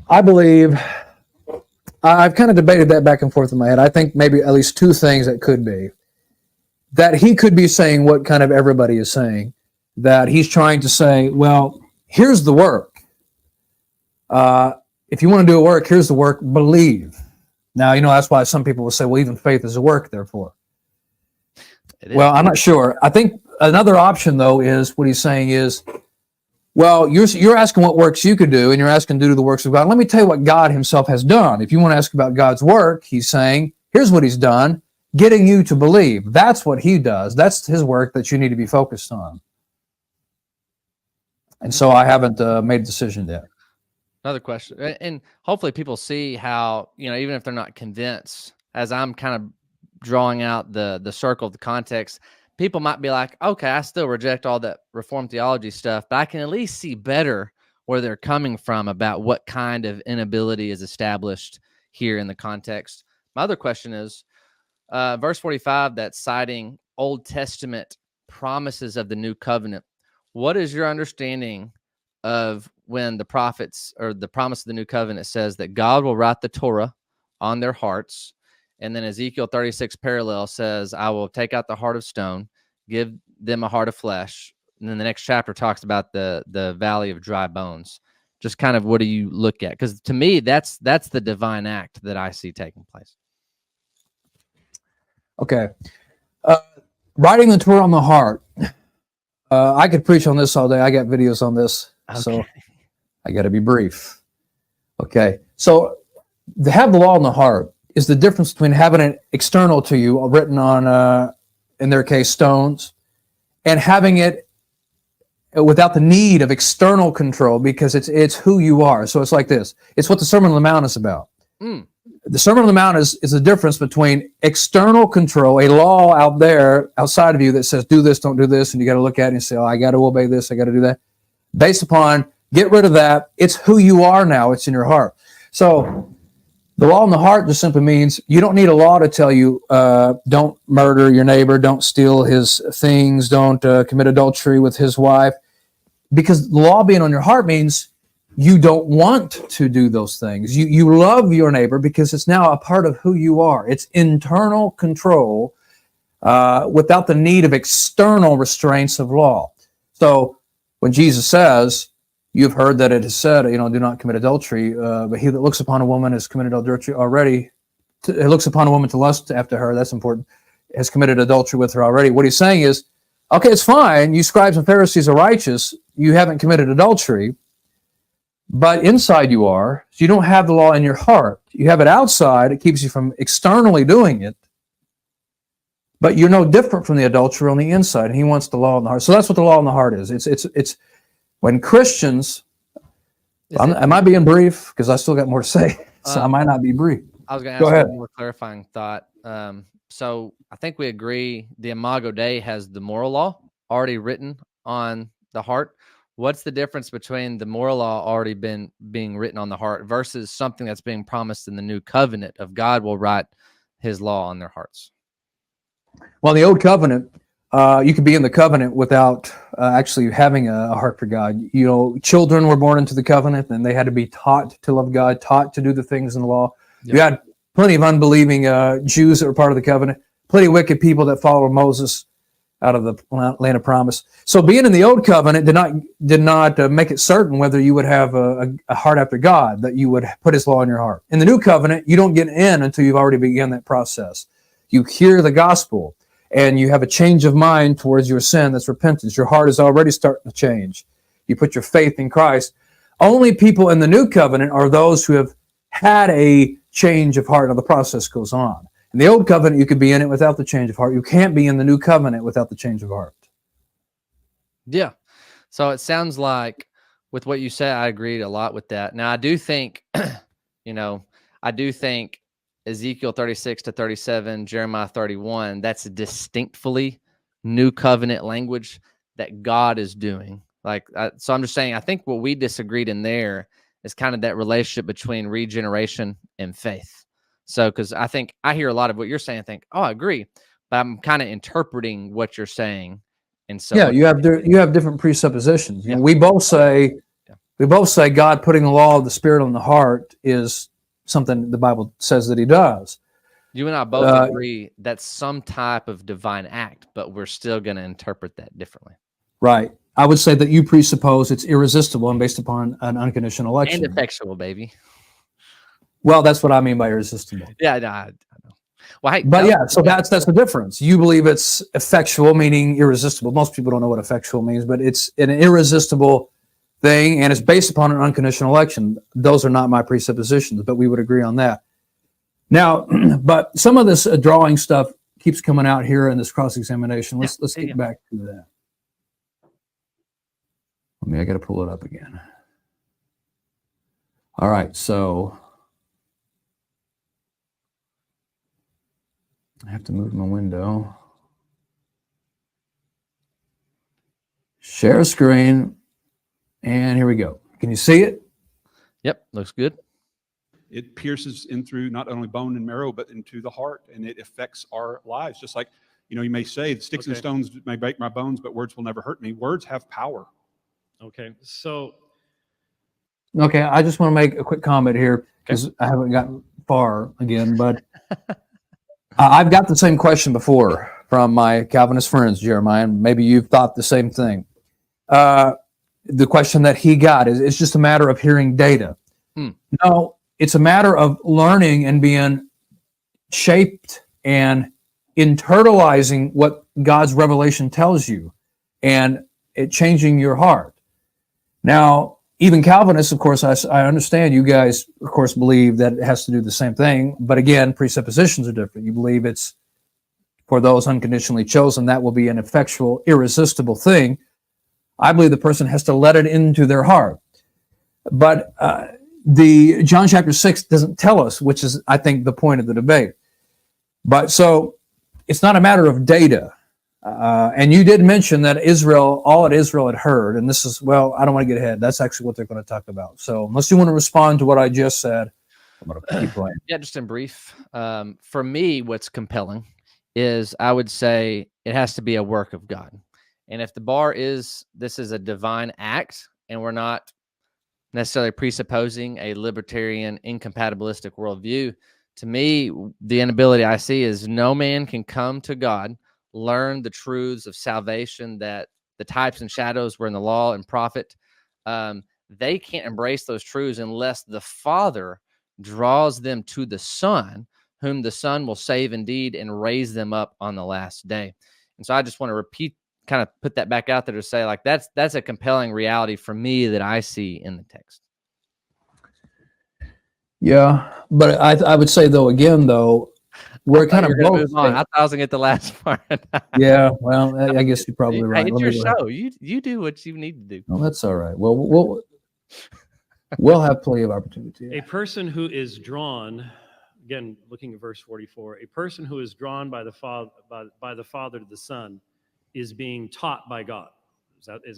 S1: I believe, I've kind of debated that back and forth in my head. I think maybe at least two things that could be. That he could be saying what kind of everybody is saying, that he's trying to say, well, here's the work. If you want to do a work, here's the work, believe. Now, that's why some people will say, well, even faith is a work, therefore. Well, I'm not sure. I think another option, though, is what he's saying is, well, you're asking what works you could do, and you're asking to do the works of God. Let me tell you what God himself has done. If you want to ask about God's work, he's saying, here's what he's done, getting you to believe. That's what he does. That's his work that you need to be focused on. And so I haven't made a decision yet.
S2: Another question, and hopefully people see how, even if they're not convinced, as I'm kind of drawing out the circle of the context, people might be like, okay, I still reject all that Reformed theology stuff, but I can at least see better where they're coming from about what kind of inability is established here in the context. My other question is, verse 45, that's citing Old Testament promises of the new covenant. What is your understanding of when the prophets or the promise of the new covenant says that God will write the Torah on their hearts? And then Ezekiel 36 parallel says, I will take out the heart of stone, give them a heart of flesh. And then the next chapter talks about the valley of dry bones. Just kind of what do you look at? Because to me, that's the divine act that I see taking place.
S1: Okay. Writing the Torah on the heart. I could preach on this all day. I got videos on this.
S2: Okay.
S1: So I got to be brief. Okay. So to have the law in the heart is the difference between having it external to you, written on, in their case, stones, and having it without the need of external control, because it's who you are. So it's like this. It's what the Sermon on the Mount is about. The Sermon on the Mount is the difference between external control, a law out there, outside of you that says, do this, don't do this, and you got to look at it and say, oh, I got to obey this, I got to do that. Based upon, get rid of that. It's who you are now. It's in your heart. So The law in the heart just simply means you don't need a law to tell you don't murder your neighbor, don't steal his things, don't commit adultery with his wife. Because the law being on your heart means you don't want to do those things. You love your neighbor because it's now a part of who you are. It's internal control without the need of external restraints of law. So when Jesus says, you've heard that it is said, do not commit adultery, but he that looks upon a woman has committed adultery already. He looks upon a woman to lust after her, that's important, has committed adultery with her already. What he's saying is, okay, it's fine, you scribes and Pharisees are righteous, you haven't committed adultery, but inside you are, so you don't have the law in your heart. You have it outside, it keeps you from externally doing it, but you're no different from the adulterer on the inside, and he wants the law in the heart. So that's what the law in the heart is. It's when Christians, am I being brief? Because I still got more to say, so I might not be brief.
S2: I was going to ask one more clarifying thought. So I think we agree the Imago Dei has the moral law already written on the heart. What's the difference between the moral law already being written on the heart versus something that's being promised in the new covenant of God will write his law on their hearts?
S1: Well, in the old covenant, you could be in the covenant without actually having a heart for God. Children were born into the covenant, and they had to be taught to love God, taught to do the things in the law. Yep. You had plenty of unbelieving Jews that were part of the covenant, plenty of wicked people that followed Moses out of the land of promise. So being in the old covenant did not make it certain whether you would have a heart after God, that you would put his law in your heart. In the new covenant, you don't get in until you've already begun that process. You hear the gospel, and you have a change of mind towards your sin. That's repentance. Your heart is already starting to change. You put your faith in Christ. Only people in the new covenant are those who have had a change of heart, and the process goes on. In the old covenant, you could be in it without the change of heart. You can't be in the new covenant without the change of heart.
S2: Yeah. So it sounds like with what you said, I agreed a lot with that. Now, I do think, Ezekiel 36 to 37, Jeremiah 31, that's distinctly new covenant language that God is doing. So I'm just saying, I think what we disagreed in there is kind of that relationship between regeneration and faith. So, because I think I hear a lot of what you're saying, I think, I agree, but I'm kind of interpreting what you're saying. And so,
S1: yeah, you have different presuppositions. Yeah. We both say God putting the law of the Spirit on the heart is something the Bible says that he does.
S2: You and I both agree that's some type of divine act, but we're still going to interpret that differently.
S1: Right. I would say that you presuppose it's irresistible and based upon an unconditional election.
S2: And effectual, baby.
S1: Well, that's what I mean by irresistible.
S2: Yeah, no, I know. Well, hey,
S1: so that's the difference. You believe it's effectual, meaning irresistible. Most people don't know what effectual means, but it's an irresistible thing, and it's based upon an unconditional election. Those are not my presuppositions, but we would agree on that. Now, but some of this drawing stuff keeps coming out here in this cross-examination. Let's get back to that. I got to pull it up again. All right, so I have to move my window. Share screen. And here we go. Can you see it?
S2: Yep, looks good.
S4: It pierces in through not only bone and marrow, but into the heart, and it affects our lives. Just like, you may say, sticks and stones may break my bones, but words will never hurt me. Words have power.
S3: Okay, so.
S1: Okay, I just want to make a quick comment here because I haven't gotten far again, but I've got the same question before from my Calvinist friends, Jeremiah, and maybe you've thought the same thing. The question that he got is, it's just a matter of hearing data. No, it's a matter of learning and being shaped and internalizing what God's revelation tells you and it changing your heart. Now, even Calvinists, of course, I understand you guys, of course, believe that it has to do the same thing. But again, presuppositions are different. You believe it's for those unconditionally chosen, that will be an effectual, irresistible thing. I believe the person has to let it into their heart. But the John chapter 6 doesn't tell us, which is, I think, the point of the debate. But so it's not a matter of data. And you did mention that all that Israel had heard, and this is, well, I don't want to get ahead. That's actually what they're going to talk about. So unless you want to respond to what I just said, I'm going to keep playing.
S2: Yeah, just in brief. For me, what's compelling is I would say it has to be a work of God. And if the bar is this is a divine act, and we're not necessarily presupposing a libertarian, incompatibilistic worldview, to me, the inability I see is no man can come to God, learn the truths of salvation that the types and shadows were in the law and prophet. They can't embrace those truths unless the Father draws them to the Son, whom the Son will save indeed and raise them up on the last day. And so I just want to repeat, kind of put that back out there to say, like, that's a compelling reality for me that I see in the text.
S1: Yeah, but I would say though, again though, we're kind of both.
S2: Move on. I thought I was gonna get the last part.
S1: Yeah, well, I guess you're probably right.
S2: Hey, it's
S1: Let
S2: your
S1: me go ahead.
S2: show. You do what you need to do.
S1: Well, that's all right. Well, we'll have plenty of opportunity.
S3: A person who is drawn, again, looking at verse 44, a person who is drawn by the Father, by the Father to the Son, is being taught by God. Is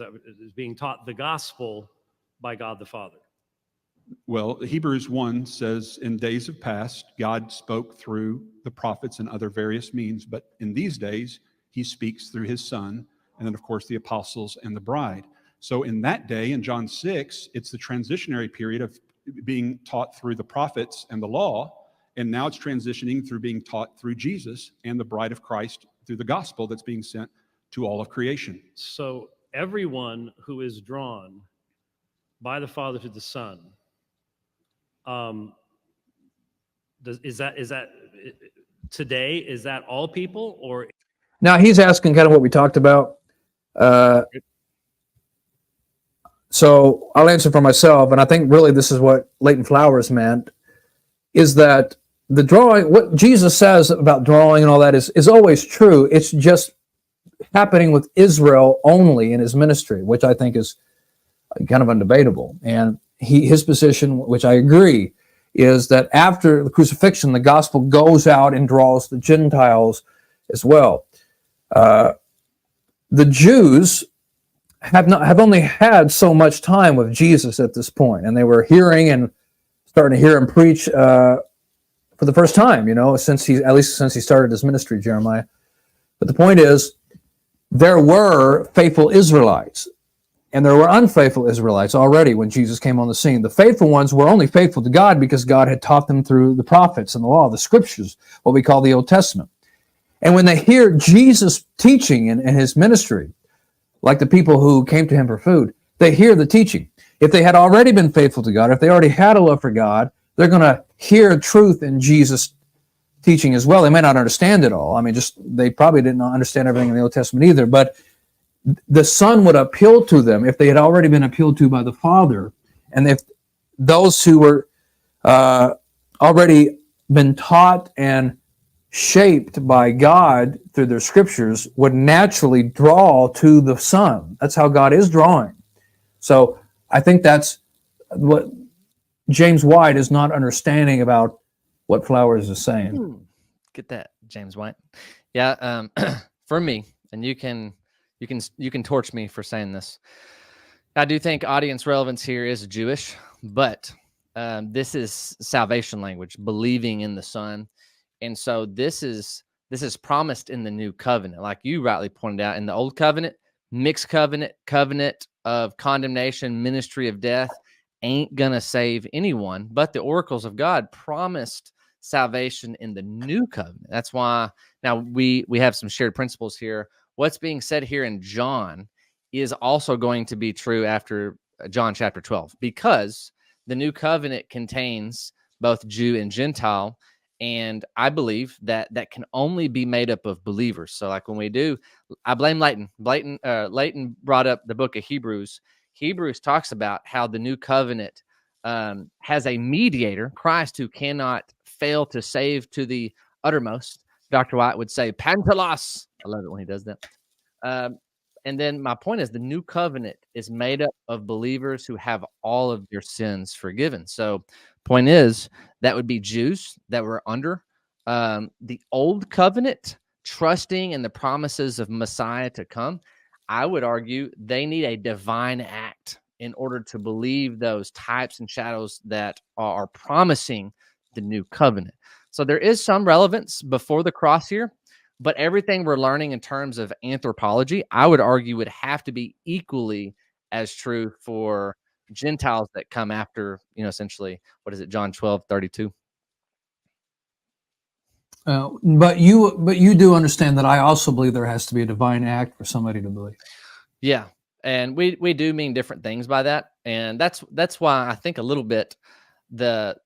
S3: being taught the gospel by God the Father.
S4: Well, Hebrews 1 says, in days of past, God spoke through the prophets and other various means, but in these days, he speaks through his Son, and then, of course, the apostles and the bride. So in that day, in John 6, it's the transitionary period of being taught through the prophets and the law, and now it's transitioning through being taught through Jesus and the bride of Christ through the gospel that's being sent to all of creation.
S3: So everyone who is drawn by the Father to the Son, is that today? Is that all people, or
S1: Now he's asking kind of what we talked about. So I'll answer for myself, and I think really this is what Leighton Flowers meant, is that the drawing, what Jesus says about drawing and all that is always true. It's just happening with Israel only in his ministry, which I think is kind of undebatable. And his position, which I agree, is that after the crucifixion, the gospel goes out and draws the Gentiles as well. The Jews have only had so much time with Jesus at this point, and they were hearing and starting to hear him preach for the first time, since he started his ministry, Jeremiah. But the point is, there were faithful Israelites, and there were unfaithful Israelites already when Jesus came on the scene. The faithful ones were only faithful to God because God had taught them through the prophets and the law, the scriptures, what we call the Old Testament. And when they hear Jesus teaching in his ministry, like the people who came to him for food, they hear the teaching. If they had already been faithful to God, if they already had a love for God, they're going to hear truth in Jesus' teaching as well. They may not understand it all. I mean, they probably didn't understand everything in the Old Testament either, but the Son would appeal to them if they had already been appealed to by the Father, and if those who were already been taught and shaped by God through their scriptures would naturally draw to the Son. That's how God is drawing. So I think that's what James White is not understanding about what Flowers is saying.
S2: Get that, James White. Yeah, for me, and you can torch me for saying this. I do think audience relevance here is Jewish, but this is salvation language, believing in the Son. And so this is promised in the new covenant. Like you rightly pointed out, in the old covenant, mixed covenant of condemnation, ministry of death, ain't gonna save anyone. But the oracles of God promised salvation in the new covenant. That's why now we have some shared principles here. What's being said here in John is also going to be true after John chapter 12, because the new covenant contains both Jew and Gentile. And I believe that can only be made up of believers. So like when we do, I blame Leighton. Leighton brought up the book of Hebrews. Hebrews talks about how the new covenant has a mediator, Christ, who cannot fail to save to the uttermost. Dr. White would say, Pantelos. I love it when he does that. And then my point is the new covenant is made up of believers who have all of their sins forgiven. So point is that would be Jews that were under the old covenant, trusting in the promises of Messiah to come. I would argue they need a divine act in order to believe those types and shadows that are promising the new covenant. So there is some relevance before the cross here, but everything we're learning in terms of anthropology, I would argue would have to be equally as true for Gentiles that come after, essentially, what is it, John 12:32.
S1: But you do understand that I also believe there has to be a divine act for somebody to believe.
S2: Yeah, and we do mean different things by that, and that's why I think a little bit the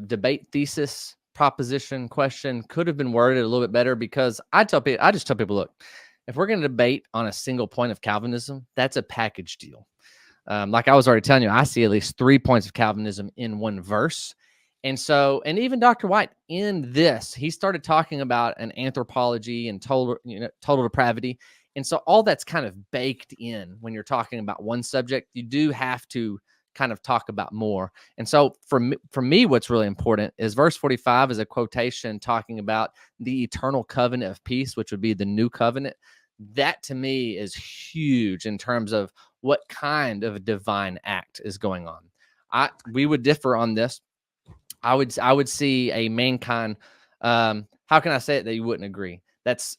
S2: debate thesis proposition question could have been worded a little bit better, because I just tell people, look, if we're going to debate on a single point of Calvinism, that's a package deal. Like I was already telling you, I see at least 3 points of Calvinism in one verse. And even Dr. White in this, he started talking about an anthropology and total depravity. And so all that's kind of baked in when you're talking about one subject. You do have to kind of talk about more. And so for me, what's really important is verse 45 is a quotation talking about the eternal covenant of peace, which would be the new covenant. That to me is huge in terms of what kind of divine act is going on. We would differ on this. I would see a mankind. How can I say it that you wouldn't agree? That's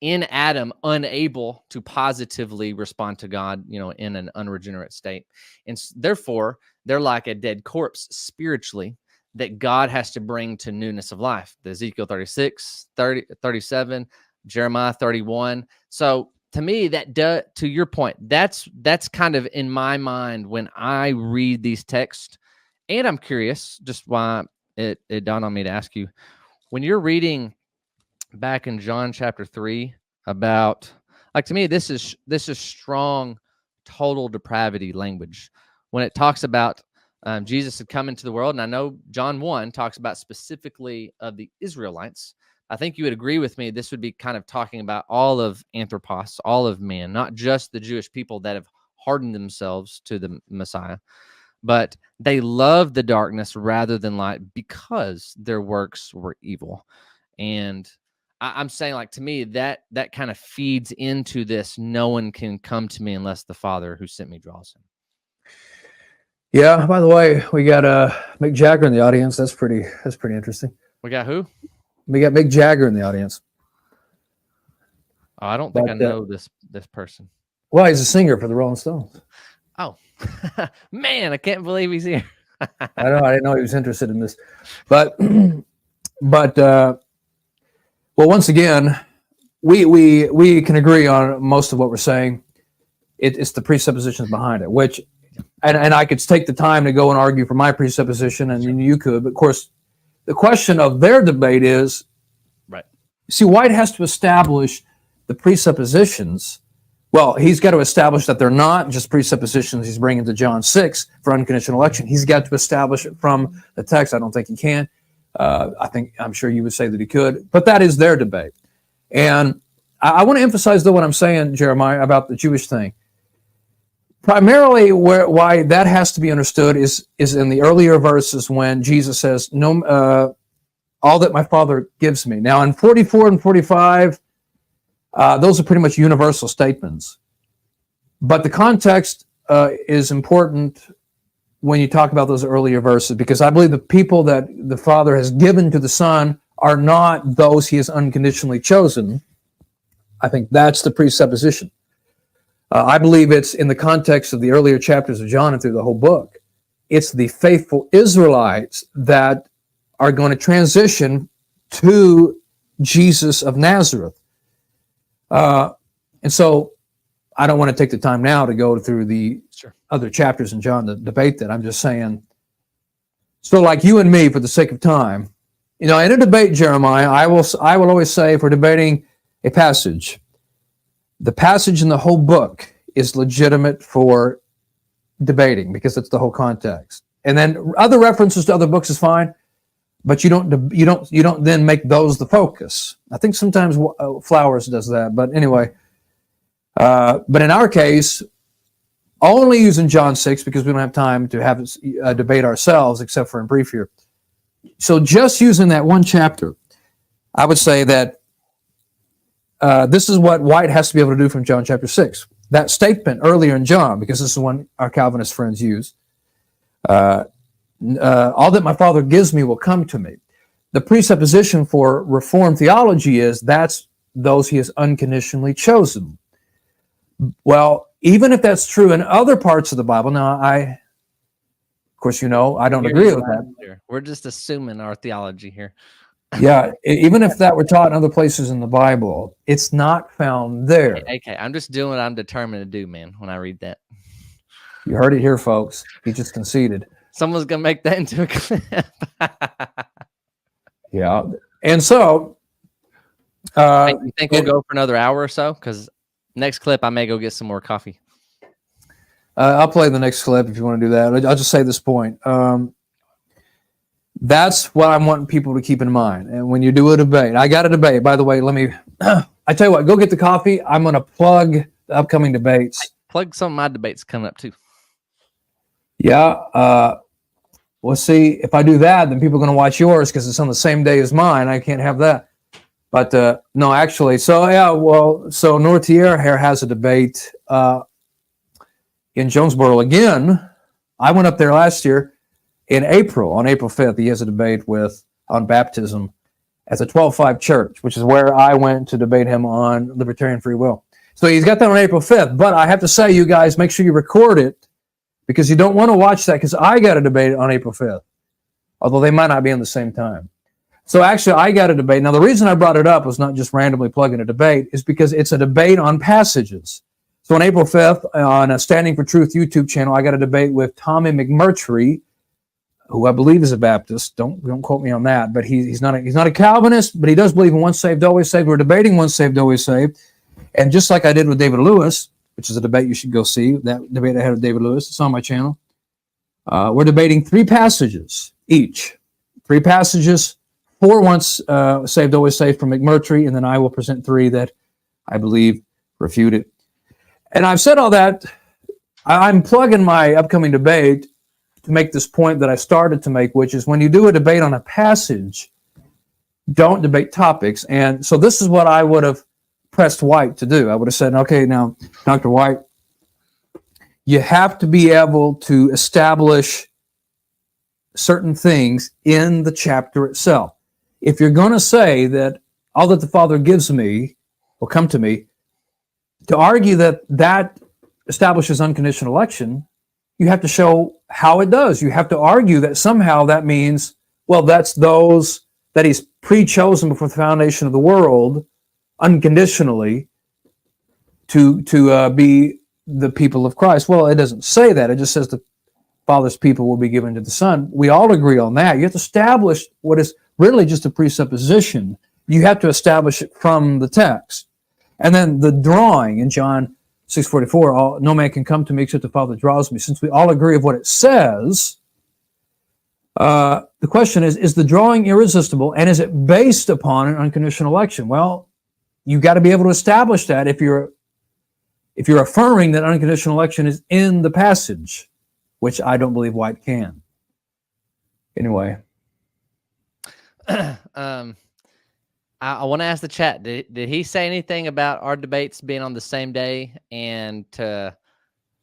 S2: in Adam unable to positively respond to God, in an unregenerate state. And therefore, they're like a dead corpse spiritually that God has to bring to newness of life. The Ezekiel 36, 30, 37, Jeremiah 31. So to me, to your point, that's kind of in my mind when I read these texts. And I'm curious, just why it dawned on me to ask you, when you're reading back in John chapter 3 about, like, to me, this is strong total depravity language. When it talks about Jesus had come into the world, and I know John 1 talks about specifically of the Israelites. I think you would agree with me, this would be kind of talking about all of anthropos, all of man, not just the Jewish people that have hardened themselves to the Messiah. But they loved the darkness rather than light because their works were evil. And I'm saying, like, to me, that kind of feeds into this. No one can come to me unless the Father who sent me draws him.
S1: Yeah. By the way, we got Mick Jagger in the audience. That's pretty interesting.
S2: We got who?
S1: We got Mick Jagger in the audience.
S2: Oh, I don't think I know this person.
S1: Well, he's a singer for the Rolling Stones.
S2: Oh, man, I can't believe he's here.
S1: I know. I didn't know he was interested in this, but well, once again, we can agree on most of what we're saying. It's the presuppositions behind it, which, and I could take the time to go and argue for my presupposition, and you could. But of course, the question of their debate is,
S2: right?
S1: See, White has to establish the presuppositions. Well, he's got to establish that they're not just presuppositions he's bringing to John 6 for unconditional election. He's got to establish it from the text. I don't think he can. I'm sure you would say that he could, but that is their debate. And I want to emphasize, though, what I'm saying, Jeremiah, about the Jewish thing. Primarily, why that has to be understood is in the earlier verses when Jesus says, "No, all that my Father gives me." Now, in 44 and 45, those are pretty much universal statements. But the context is important when you talk about those earlier verses, because I believe the people that the Father has given to the Son are not those he has unconditionally chosen. I think that's the presupposition. I believe it's in the context of the earlier chapters of John and through the whole book. It's the faithful Israelites that are going to transition to Jesus of Nazareth. And so I don't want to take the time now to go through the other chapters in John to debate that. I'm just saying, so like you and me, for the sake of time, in a debate, Jeremiah, I will always say, if we're debating a passage, the passage in the whole book is legitimate for debating because it's the whole context. And then other references to other books is fine, but you don't then make those the focus. I think sometimes Flowers does that, but anyway. But in our case, only using John 6 because we don't have time to have a debate ourselves, except for in brief here. So just using that one chapter, I would say that this is what White has to be able to do from John chapter 6. That statement earlier in John, because this is one our Calvinist friends use, all that my Father gives me will come to me. The presupposition for Reformed theology is that's those he has unconditionally chosen. Well, even if that's true in other parts of the Bible, now of course, I don't agree with that.
S2: We're just assuming our theology here.
S1: Yeah, even if that were taught in other places in the Bible, it's not found there.
S2: Okay, I'm just doing what I'm determined to do, man, when I read that.
S1: You heard it here, folks. He just conceded.
S2: Someone's going to make that into a clip.
S1: Yeah. And so...
S2: you think we'll go for another hour or so? Because next clip, I may go get some more coffee.
S1: I'll play the next clip if you want to do that. I'll just say this point. That's what I'm wanting people to keep in mind. And when you do a debate, I got a debate. By the way, I tell you what, go get the coffee. I'm going to plug the upcoming debates.
S2: Plug some of my debates coming up too.
S1: Yeah. We'll see. If I do that, then people are going to watch yours because it's on the same day as mine. I can't have that. But no, actually. So, yeah, so Nortier here has a debate in Jonesboro again. I went up there last year in April, on April 5th. He has a debate on baptism at the 12-5 church, which is where I went to debate him on libertarian free will. So he's got that on April 5th. But I have to say, you guys, make sure you record it because you don't want to watch that because I got a debate on April 5th, although they might not be on the same time. So actually, I got a debate. Now, the reason I brought it up was not just randomly plugging a debate, is because it's a debate on passages. So on April 5th, on a Standing for Truth YouTube channel, I got a debate with Tommy McMurtry, who I believe is a Baptist. Don't quote me on that, but he's not a Calvinist, but he does believe in once saved, always saved. We're debating once saved, always saved. And just like I did with David Lewis, which is a debate you should go see, that debate I had with David Lewis, it's on my channel. We're debating 3 passages each. 3 passages, 4 once saved, always saved from McMurtry, and then I will present 3 that I believe refute it. And I've said all that. I'm plugging my upcoming debate to make this point that I started to make, which is when you do a debate on a passage, don't debate topics. And so this is what I would have pressed White to do. I would have said, okay, now, Dr. White, you have to be able to establish certain things in the chapter itself. If you're going to say that all that the Father gives me will come to me, to argue that establishes unconditional election, you have to show how it does. You have to argue that somehow that means, well, that's those that he's pre-chosen before the foundation of the world unconditionally to be the people of Christ. Well, it doesn't say that. It just says the Father's people will be given to the Son. We all agree on that. You have to establish what is really just a presupposition. You have to establish it from the text. And then the drawing in John 6:44, no man can come to me except the Father draws me. Since we all agree of what it says, the question is the drawing irresistible, and is it based upon an unconditional election? Well, you got to be able to establish that if you're affirming that unconditional election is in the passage, which I don't believe White can. Anyway.
S2: I want to ask the chat, did he say anything about our debates being on the same day and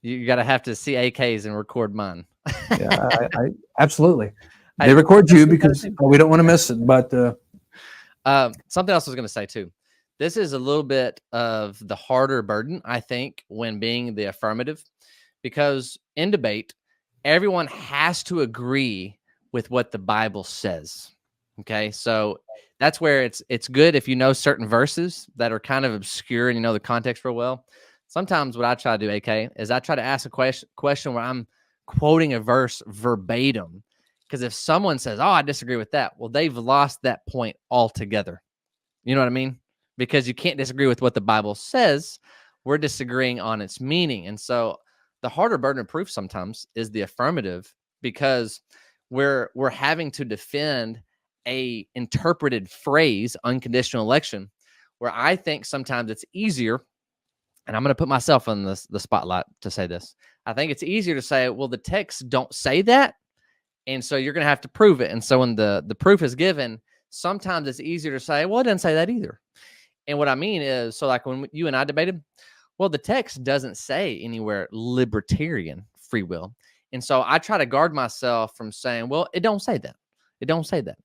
S2: you got to have to see AKs and record mine?
S1: Yeah, I absolutely. They record you because we don't want to miss it. But
S2: something else I was going to say too. This is a little bit of the harder burden, I think, when being the affirmative, because in debate, everyone has to agree with what the Bible says. Okay, so that's where it's good if you know certain verses that are kind of obscure and you know the context real well. Sometimes what I try to do, AK, is I try to ask a question where I'm quoting a verse verbatim. Because if someone says, oh, I disagree with that, well, they've lost that point altogether. You know what I mean? Because you can't disagree with what the Bible says. We're disagreeing on its meaning. And so the harder burden of proof sometimes is the affirmative, because we're having to defend a interpreted phrase, unconditional election, where I think sometimes it's easier, and I'm going to put myself on the spotlight to say this. I think it's easier to say, well, the texts don't say that, and so you're going to have to prove it. And so when the proof is given, sometimes it's easier to say, well, it doesn't say that either. And what I mean is, so like when you and I debated, well, the text doesn't say anywhere libertarian free will. And so I try to guard myself from saying, well, it don't say that. It don't say that.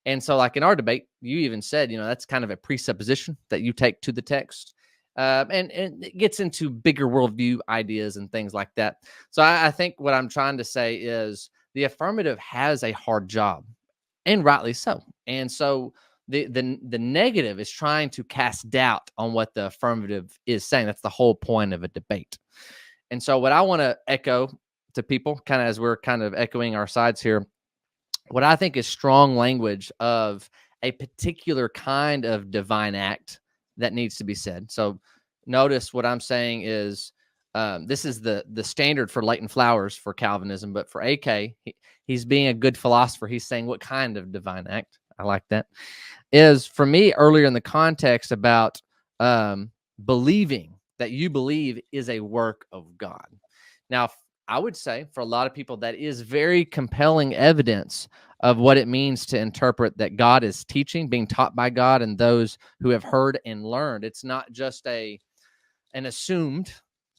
S2: And so like in our debate, you even said, that's kind of a presupposition that you take to the text. And it gets into bigger worldview ideas and things like that. So I think what I'm trying to say is the affirmative has a hard job, and rightly so. And so the negative is trying to cast doubt on what the affirmative is saying. That's the whole point of a debate. And so what I want to echo to people, kind of as we're kind of echoing our sides here, what I think is strong language of a particular kind of divine act that needs to be said. So notice what I'm saying is this is the standard for Leighton Flowers for Calvinism, but for AK, he's being a good philosopher. He's saying what kind of divine act. I like that. Is for me earlier in the context about believing that you believe is a work of God. Now, I would say for a lot of people, that is very compelling evidence of what it means to interpret that God is teaching, being taught by God, and those who have heard and learned. It's not just an assumed,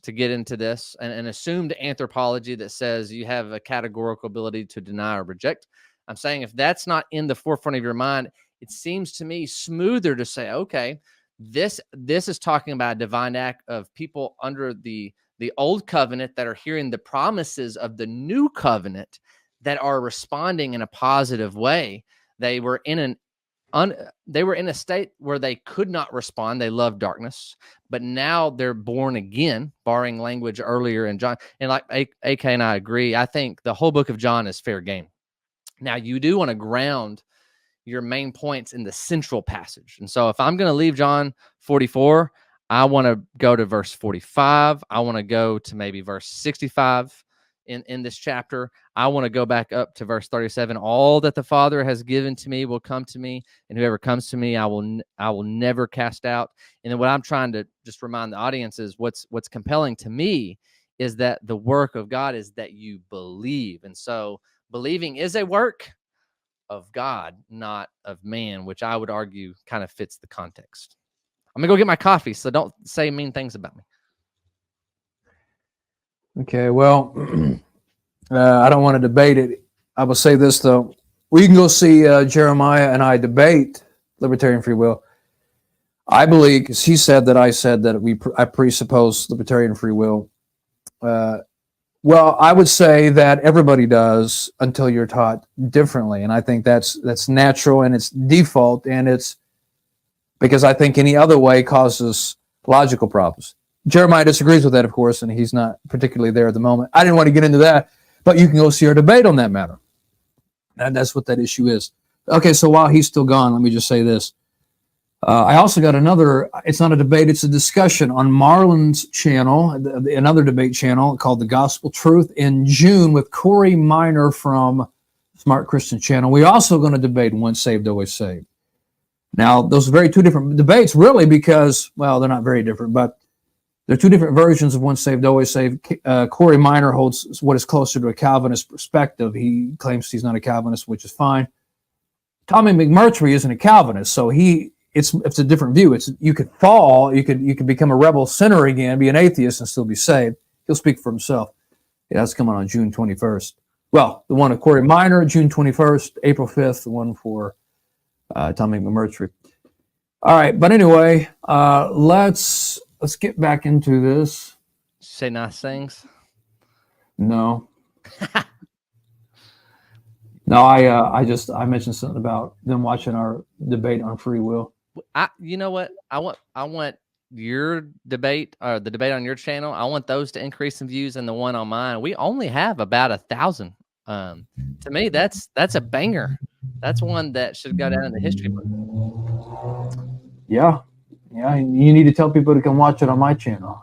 S2: to get into this, an assumed anthropology that says you have a categorical ability to deny or reject. I'm saying if that's not in the forefront of your mind, it seems to me smoother to say, okay, this is talking about a divine act of people under the old covenant that are hearing the promises of the new covenant that are responding in a positive way. They were in a state where they could not respond. They loved darkness, but now they're born again, barring language earlier in John. And like AK and I agree, I think the whole book of John is fair game. Now, you do want to ground your main points in the central passage. And so if I'm going to leave John 44, I want to go to verse 45. I want to go to maybe verse 65 in this chapter. I want to go back up to verse 37. All that the Father has given to me will come to me, and whoever comes to me, I will never cast out. And then what I'm trying to just remind the audience is what's compelling to me is that the work of God is that you believe. And so believing is a work of God, not of man, which I would argue kind of fits the context. I'm gonna go get my coffee, so don't say mean things about me.
S1: Okay, well, I don't want to debate it. I will say this, though. We can go see Jeremiah and I debate libertarian free will. I believe, because he said that I said that I presuppose libertarian free will. Well, I would say that everybody does until you're taught differently. And I think that's natural, and it's default, and it's because I think any other way causes logical problems. Jeremiah disagrees with that, of course, and he's not particularly there at the moment. I didn't want to get into that, but you can go see our debate on that matter. And that's what that issue is. Okay, so while he's still gone, let me just say this. I also got another, it's not a debate, it's a discussion on Marlon's channel, another debate channel called The Gospel Truth in June with Corey Minor from Smart Christian Channel. We're also going to debate Once Saved, Always Saved. Now, those are two different debates, really, because, well, they're not very different, but they're two different versions of Once Saved, Always Saved. Corey Minor holds what is closer to a Calvinist perspective. He claims he's not a Calvinist, which is fine. Tommy McMurtry isn't a Calvinist, so it's a different view. You could fall, you could become a rebel sinner again, be an atheist, and still be saved. He'll speak for himself. Yeah, that's coming on June 21st. Well, the one of Corey Minor, June 21st, April 5th, the one for Tommy McMurtry. All right, but anyway, let's get back into this.
S2: Say nice things.
S1: No. No, I mentioned something about them watching our debate on free will.
S2: You know what? I want your debate, or the debate on your channel. I want those to increase in views, and the one on mine. We only have about 1,000. To me, that's a banger. That's one that should go down in the history book.
S1: Yeah. You need to tell people to come watch it on my channel.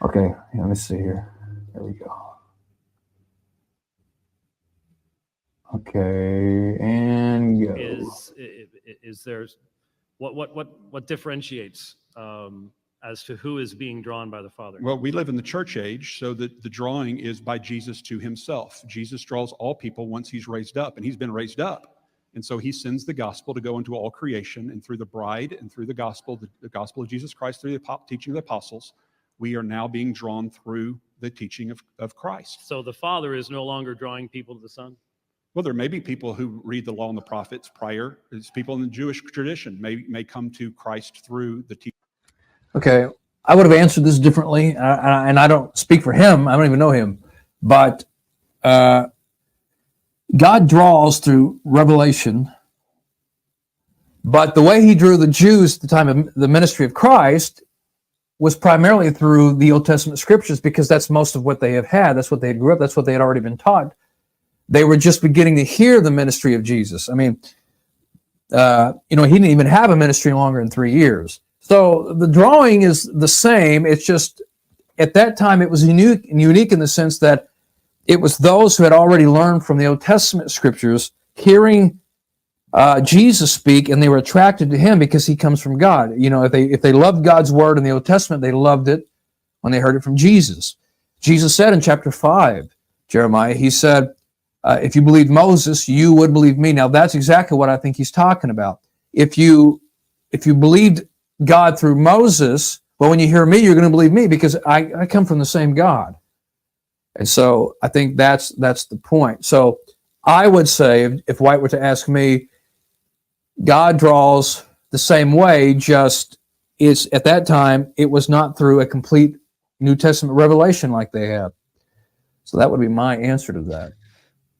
S1: Okay, let me see here. There we go. Okay, and go.
S3: Is there what differentiates as to who is being drawn by the Father?
S4: Well, we live in the church age, so that the drawing is by Jesus to himself. Jesus draws all people once he's raised up, and he's been raised up. And so he sends the gospel to go into all creation, and through the bride and through the gospel of Jesus Christ, through the teaching of the apostles, we are now being drawn through the teaching of Christ.
S3: So the Father is no longer drawing people to the Son?
S4: Well, there may be people who read the law and the prophets prior. It's people in the Jewish tradition may come to Christ through the teaching.
S1: Okay, I would have answered this differently, and I don't speak for him. I don't even know him, but God draws through revelation. But the way he drew the Jews at the time of the ministry of Christ was primarily through the Old Testament scriptures, because that's most of what they have had. That's what they had grew up. That's what they had already been taught. They were just beginning to hear the ministry of Jesus. I mean, he didn't even have a ministry longer than 3 years. So the drawing is the same. It's just at that time it was unique in the sense that it was those who had already learned from the Old Testament scriptures hearing Jesus speak, and they were attracted to him because he comes from God. If they loved God's word in the Old Testament, they loved it when they heard it from Jesus. Jesus said in chapter 5, Jeremiah, he said, if you believed Moses, you would believe me. Now that's exactly what I think he's talking about. If you believed God through Moses, well, when you hear me, you're going to believe me because I come from the same God. And so I think that's the point. So I would say, if White were to ask me, God draws the same way, just is at that time, it was not through a complete New Testament revelation like they have. So that would be my answer to that.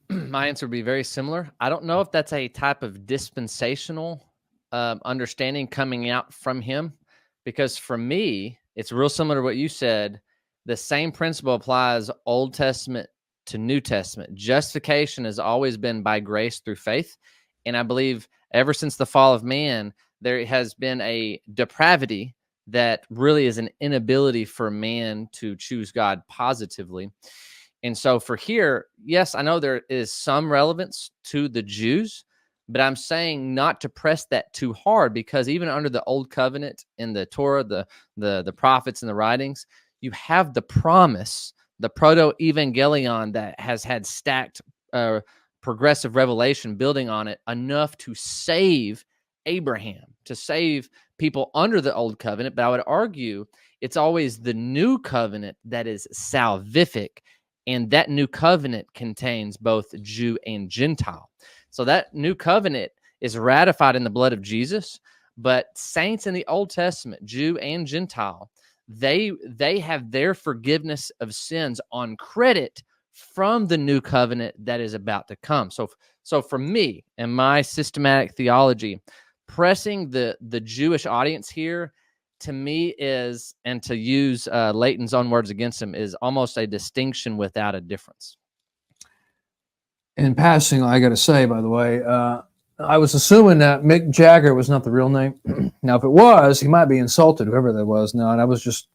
S2: My answer would be very similar. I don't know if that's a type of dispensational understanding coming out from him, because for me, it's real similar to what you said. The same principle applies Old Testament to New Testament. Justification has always been by grace through faith. And I believe ever since the fall of man, there has been a depravity that really is an inability for man to choose God positively. And so for here, yes, I know there is some relevance to the Jews, but I'm saying not to press that too hard, because even under the Old Covenant in the Torah, the prophets and the writings, you have the promise, the proto-evangelion that has had stacked progressive revelation building on it enough to save Abraham, to save people under the Old Covenant. But I would argue it's always the New Covenant that is salvific. And that new covenant contains both Jew and Gentile. So that new covenant is ratified in the blood of Jesus, but saints in the Old Testament, Jew and Gentile, they have their forgiveness of sins on credit from the new covenant that is about to come. So for me and my systematic theology, pressing the Jewish audience here, to me is, and to use Leighton's own words against him, is almost a distinction without a difference.
S1: In passing, I got to say, by the way, I was assuming that Mick Jagger was not the real name. Now, if it was, he might be insulted, whoever that was now, and I was just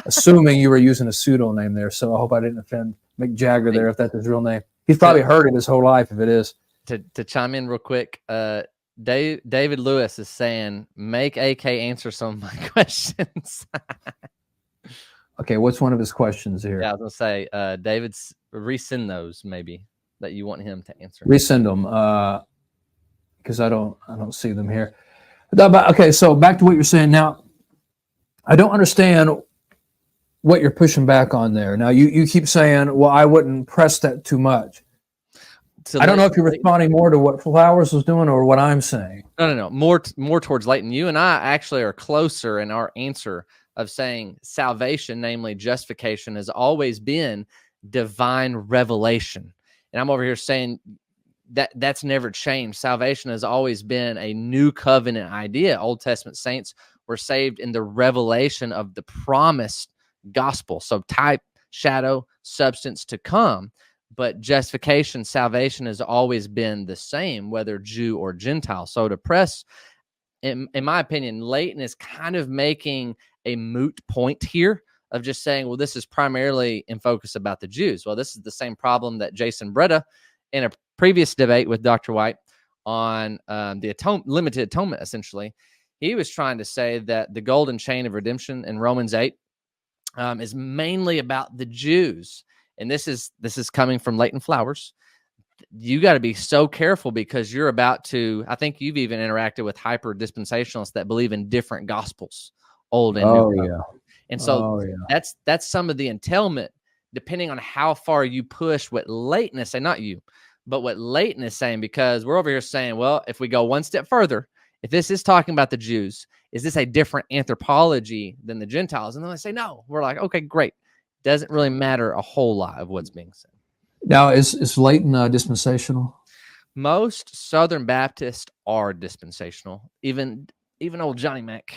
S1: assuming you were using a pseudonym there, so I hope I didn't offend Mick Jagger there if that's his real name. He's probably heard it his whole life if it is.
S2: To chime in real quick, David Lewis is saying, make AK answer some of my questions.
S1: Okay, what's one of his questions here?
S2: Yeah, I was going to say, David's resend those maybe that you want him to answer.
S1: Resend them because I don't see them here. Okay, so back to what you're saying now. I don't understand what you're pushing back on there. Now you keep saying, well, I wouldn't press that too much. I don't know if you're responding more to what Flowers was doing or what I'm saying.
S2: No. More towards Leighton. You and I actually are closer in our answer of saying salvation, namely justification, has always been divine revelation. And I'm over here saying that's never changed. Salvation has always been a new covenant idea. Old Testament saints were saved in the revelation of the promised gospel. So type, shadow, substance to come. But justification, salvation has always been the same, whether Jew or Gentile. So to press, in my opinion, Leighton is kind of making a moot point here of just saying, well, this is primarily in focus about the Jews. Well, this is the same problem that Jason Breda, in a previous debate with Dr. White on the limited atonement, essentially, he was trying to say that the golden chain of redemption in Romans 8 is mainly about the Jews. And this is coming from Leighton Flowers. You got to be so careful because you're about to, I think you've even interacted with hyper dispensationalists that believe in different gospels, old and new.
S1: Yeah.
S2: And so
S1: Oh, yeah.
S2: that's some of the entailment, depending on how far you push what Leighton is saying, not you, but what Leighton is saying, because we're over here saying, well, if we go one step further, if this is talking about the Jews, is this a different anthropology than the Gentiles? And then they say, no. We're like, okay, great. Doesn't really matter a whole lot of what's being said.
S1: Now, is Leighton dispensational?
S2: Most Southern Baptists are dispensational. Even old Johnny Mac.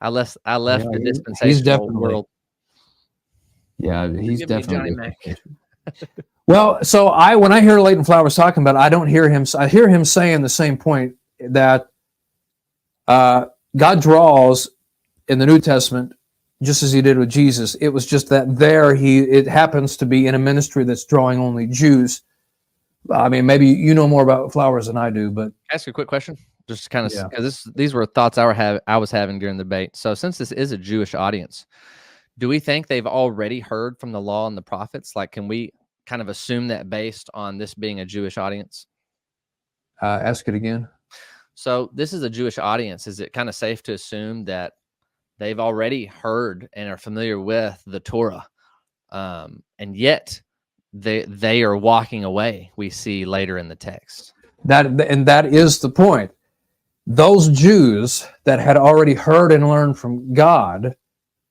S2: I left
S1: Yeah,
S2: the
S1: he's
S2: dispensational
S1: definitely.
S2: world.
S1: Yeah, he's
S2: Forgive me,
S1: definitely.
S2: Johnny Mac.
S1: Well, so when I hear Leighton Flowers talking about it, I don't hear him. I hear him saying the same point that God draws in the New Testament just as he did with Jesus. It was just that it happens to be in a ministry that's drawing only Jews. I mean, maybe you know more about Flowers than I do, but
S2: Can I ask you a quick question? Just kind of,
S1: Yeah.
S2: because these were thoughts I was having during the debate. So since this is a Jewish audience, do we think they've already heard from the law and the prophets? Like, can we kind of assume that based on this being a Jewish audience?
S1: ask it again.
S2: So this is a Jewish audience. Is it kind of safe to assume that they've already heard and are familiar with the Torah, and yet they are walking away? We see later in the text.
S1: That is the point. Those Jews that had already heard and learned from God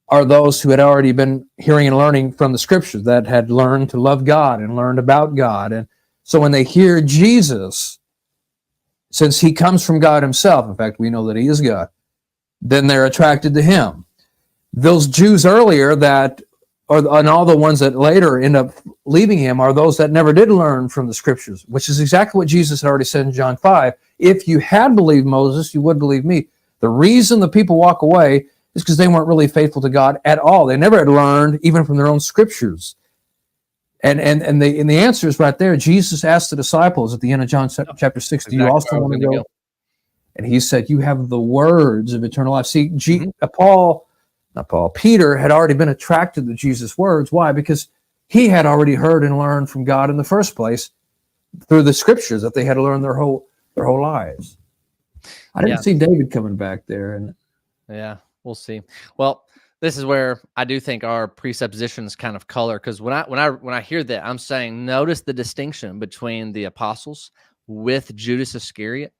S1: are those who had already been hearing and learning from the scriptures, that had learned to love God and learned about God. And so when they hear Jesus, since he comes from God himself, in fact, we know that he is God, then they're attracted to him. Those Jews earlier and all the ones that later end up leaving him are those that never did learn from the scriptures, which is exactly what Jesus had already said in John 5. If you had believed Moses, you would believe me. The reason the people walk away is because they weren't really faithful to God at all. They never had learned even from their own scriptures. And the answer is right there. Jesus asked the disciples at the end of John chapter 6, do you also want to go? And he said, you have the words of eternal life. See, Peter had already been attracted to Jesus' words. Why? Because he had already heard and learned from God in the first place through the scriptures that they had learned their whole lives. I didn't see David coming back there. And
S2: yeah, we'll see. Well, this is where I do think our presuppositions kind of color, because when I hear that, I'm saying, notice the distinction between the apostles with Judas Iscariot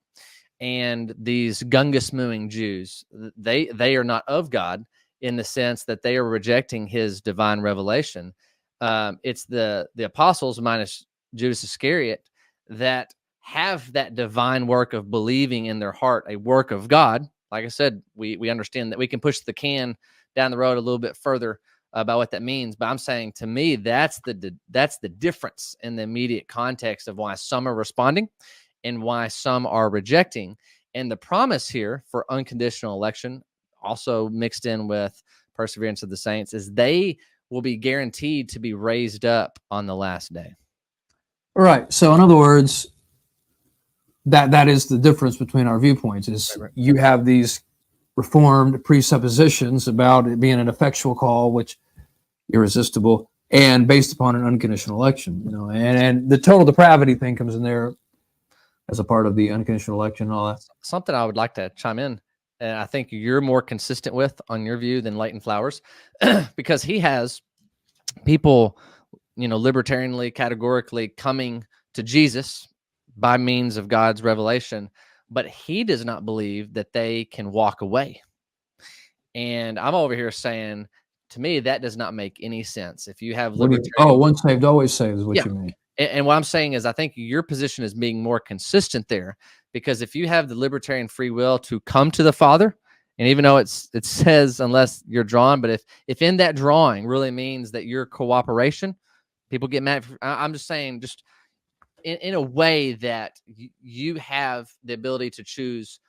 S2: and these gungus-mooing Jews. They are not of God in the sense that they are rejecting his divine revelation. It's the apostles minus Judas Iscariot that have that divine work of believing in their heart, a work of God. Like I said, we understand that we can push the can down the road a little bit further about what that means. But I'm saying, to me, that's the difference in the immediate context of why some are responding and why some are rejecting. And the promise here for unconditional election, also mixed in with perseverance of the saints, is they will be guaranteed to be raised up on the last day.
S1: Right. So in other words, that is the difference between our viewpoints, is
S2: Right.
S1: You have these reformed presuppositions about it being an effectual call, which irresistible, and based upon an unconditional election, and the total depravity thing comes in there as a part of the unconditional election and all that.
S2: Something I would like to chime in, and I think you're more consistent with on your view than Leighton Flowers, because he has people, libertarianly, categorically coming to Jesus by means of God's revelation, but he does not believe that they can walk away. And I'm over here saying, to me, that does not make any sense. If you have libertarian,
S1: once saved, always saved is what
S2: Yeah.
S1: you mean.
S2: And what I'm saying is, I think your position is being more consistent there, because if you have the libertarian free will to come to the Father, and even though it says unless you're drawn, but if in that drawing really means that your cooperation, people get mad. I'm just saying, just in a way that you have the ability to choose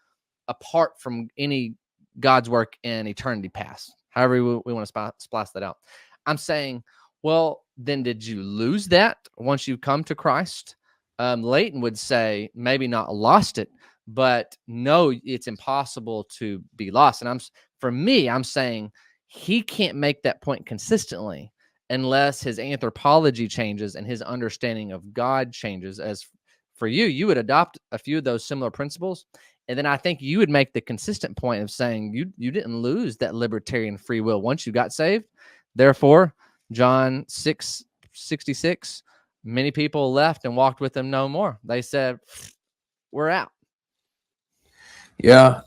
S2: apart from any God's work in eternity past. However we want to splice that out. I'm saying, well, then did you lose that once you come to Christ? Leighton would say maybe not lost it, but no, it's impossible to be lost. And I'm saying he can't make that point consistently unless his anthropology changes and his understanding of God changes. As for you would adopt a few of those similar principles, And then I think you would make the consistent point of saying you didn't lose that libertarian free will once you got saved. Therefore, John 6:66, many people left and walked with him no more. They said, we're out.
S1: Yeah.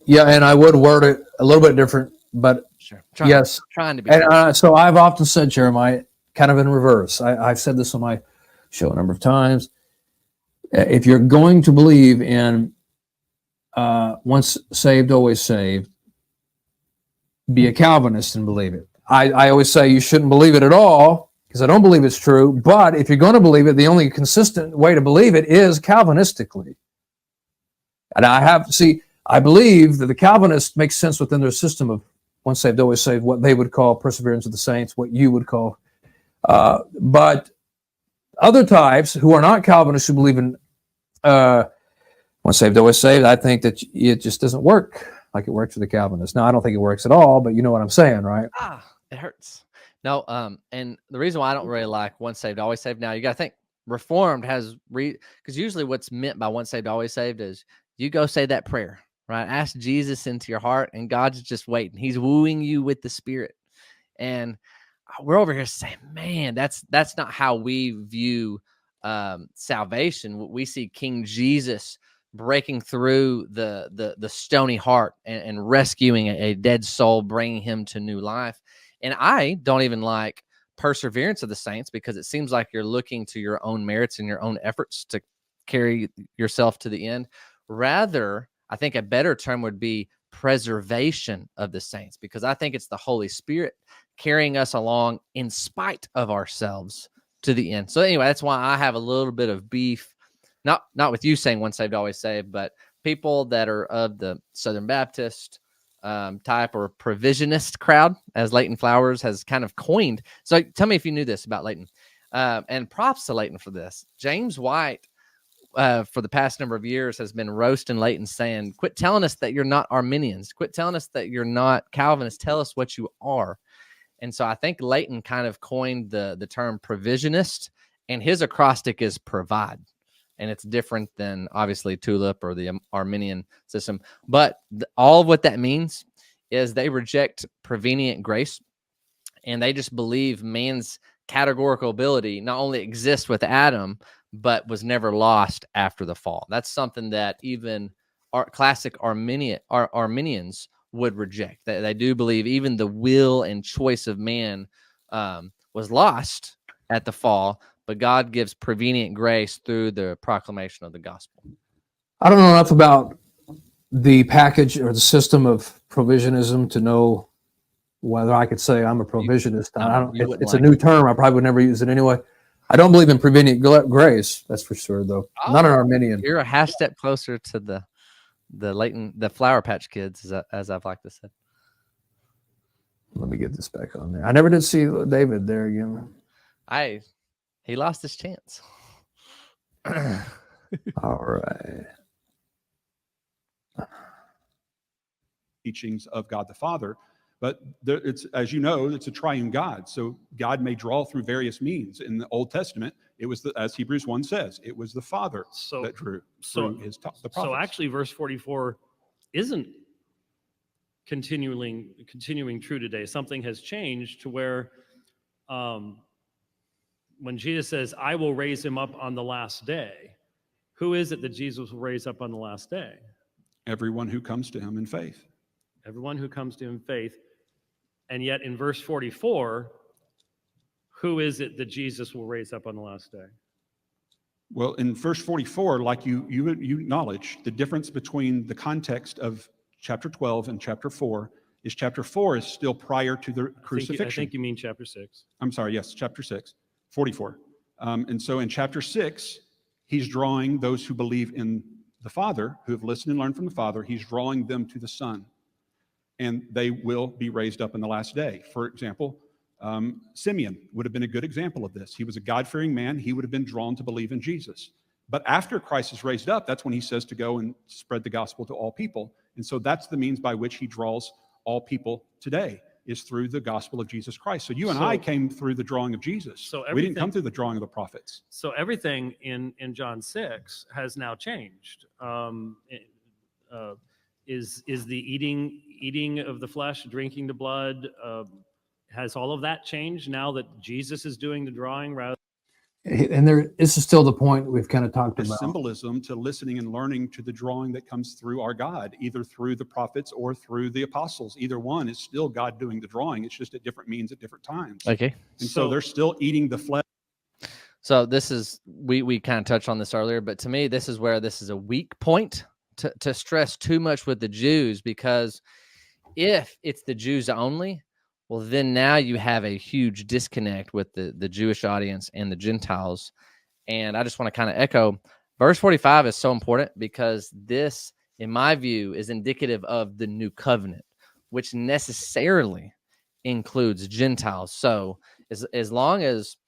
S1: Yeah. And I would word it a little bit different, but
S2: Sure.
S1: yes.
S2: Trying to be.
S1: And so I've often said, Jeremiah, kind of in reverse. I've said this on my show a number of times. If you're going to believe in once saved, always saved, be a Calvinist and believe it. I always say you shouldn't believe it at all because I don't believe it's true. But if you're going to believe it, the only consistent way to believe it is Calvinistically. And I believe that the Calvinists make sense within their system of once saved, always saved, what they would call perseverance of the saints, what you would call. But other types who are not Calvinists who believe in once saved, always saved, I think that it just doesn't work like it works for the Calvinists. Now, I don't think it works at all, but you know what I'm saying, right?
S2: It hurts. No, and the reason why I don't really like once saved, always saved. Now, you got to think Reformed has because usually what's meant by once saved, always saved is you go say that prayer, right? Ask Jesus into your heart, and God's just waiting. He's wooing you with the Spirit, and we're over here saying, "Man, that's not how we view salvation." We see King Jesus breaking through the stony heart and rescuing a dead soul, bringing him to new life. And I don't even like perseverance of the saints because it seems like you're looking to your own merits and your own efforts to carry yourself to the end. Rather, I think a better term would be preservation of the saints, because I think it's the Holy Spirit carrying us along in spite of ourselves to the end. So anyway, that's why I have a little bit of beef, not with you saying once saved, always saved, but people that are of the Southern Baptist type or provisionist crowd, as Leighton Flowers has kind of coined. So tell me if you knew this about Leighton. And props to Leighton for this. James White, for the past number of years, has been roasting Leighton, saying, quit telling us that you're not Arminians. Quit telling us that you're not Calvinists. Tell us what you are. And so I think Leighton kind of coined the term provisionist, and his acrostic is provide. And it's different than obviously Tulip or the Arminian system. But all of what that means is they reject prevenient grace, and they just believe man's categorical ability not only exists with Adam, but was never lost after the fall. That's something that even our classic Arminians would reject. They do believe even the will and choice of man was lost at the fall, but God gives prevenient grace through the proclamation of the gospel.
S1: I don't know enough about the package or the system of provisionism to know whether I could say I'm a provisionist. It's a new term. I probably would never use it anyway. I don't believe in prevenient grace. That's for sure, though. Not an Arminian.
S2: You're a half step closer to the Flower Patch Kids, as I've liked to say.
S1: Let me get this back on there. I never did see David there again.
S2: He lost his chance.
S1: All right.
S4: Teachings of God the Father, but it's, as you know, it's a triune God. So God may draw through various means. In the Old Testament, it was as Hebrews 1 says, it was the Father that drew through the prophets.
S3: So actually, verse 44 isn't continuing true today. Something has changed to where when Jesus says, I will raise him up on the last day, who is it that Jesus will raise up on the last day?
S4: Everyone who comes to him in faith.
S3: Everyone who comes to him in faith. And yet in verse 44, who is it that Jesus will raise up on the last day?
S4: Well, in verse 44, like you acknowledge, the difference between the context of chapter 12 and chapter 4 is chapter 4 is still prior to the crucifixion.
S3: I think you mean chapter 6.
S4: I'm sorry, yes, chapter 6, 44. And so in chapter 6, he's drawing those who believe in the Father, who have listened and learned from the Father, he's drawing them to the Son. And they will be raised up in the last day. For example, Simeon would have been a good example of this. He was a God-fearing man. He would have been drawn to believe in Jesus. But after Christ is raised up, that's when he says to go and spread the gospel to all people. And so that's the means by which he draws all people today, is through the gospel of Jesus Christ. So you and I came through the drawing of Jesus. We didn't come through the drawing of the prophets.
S3: So everything in John 6 has now changed. Is the eating of the flesh, drinking the blood, has all of that changed now that Jesus is doing the drawing rather?
S1: And this is still the point we've kind of talked
S4: There's
S1: about.
S4: symbolism to listening and learning to the drawing that comes through our God, either through the prophets or through the apostles. Either one is still God doing the drawing. It's just at different means at different times.
S2: Okay.
S4: And so they're still eating the flesh.
S2: So this is, we kind of touched on this earlier, but to me, this is where this is a weak point to stress too much with the Jews, because if it's the Jews only, well, then now you have a huge disconnect with the Jewish audience and the Gentiles. And I just want to kind of echo, verse 45 is so important because this, in my view, is indicative of the new covenant, which necessarily includes Gentiles. So as long as,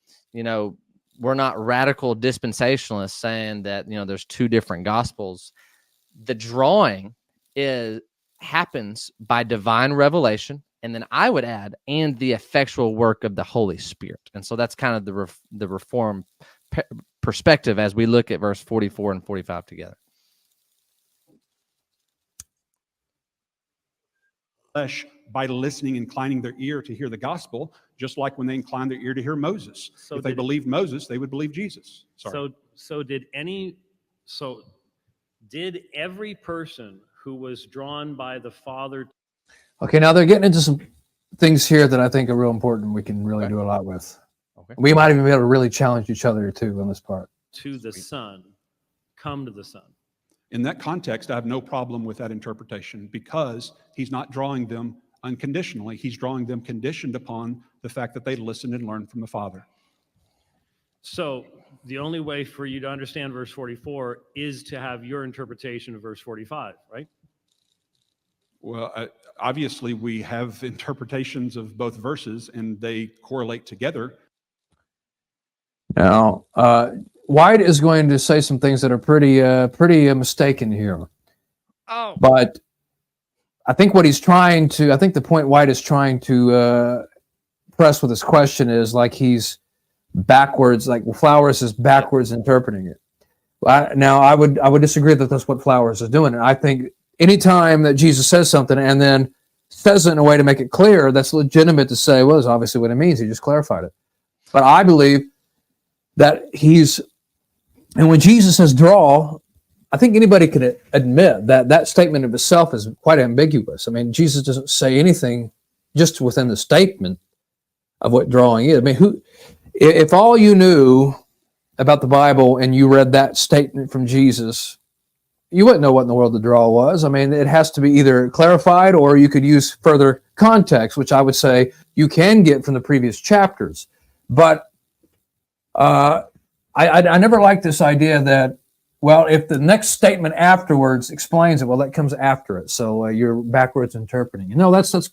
S2: we're not radical dispensationalists saying that, there's two different gospels, the drawing happens by divine revelation. And then I would add, and the effectual work of the Holy Spirit. And so that's kind of the Reform perspective as we look at verse 44 and 45 together.
S4: Flesh by listening, inclining their ear to hear the gospel, just like when they inclined their ear to hear Moses.
S3: So
S4: if they believed Moses, they would believe Jesus. Sorry.
S3: So did every person who was drawn by the Father?
S1: Okay, now they're getting into some things here that I think are real important. We can really do a lot with.
S2: Okay.
S1: We might even be able to really challenge each other too on this part.
S3: To the Son, come to the Son.
S4: In that context, I have no problem with that interpretation because he's not drawing them unconditionally. He's drawing them conditioned upon the fact that they listened and learned from the Father.
S3: So the only way for you to understand verse 44 is to have your interpretation of verse 45, right?
S4: Well, obviously we have interpretations of both verses and they correlate together.
S1: Now, White is going to say some things that are pretty mistaken here.
S2: Oh.
S1: But I think the point White is trying to press with his question is like he's backwards, like Flowers is backwards interpreting it. Now, I would disagree that that's what Flowers is doing. And I think anytime that Jesus says something and then says it in a way to make it clear, that's legitimate to say, well, that's obviously what it means. He just clarified it. But I believe that and when Jesus says draw, I think anybody could admit that that statement of itself is quite ambiguous. I mean, Jesus doesn't say anything just within the statement of what drawing is. I mean, if all you knew about the Bible and you read that statement from Jesus, you wouldn't know what in the world the draw was. I mean, it has to be either clarified or you could use further context, which I would say you can get from the previous chapters. But I never liked this idea that, well, if the next statement afterwards explains it, well, that comes after it. So you're backwards interpreting. You know, that's what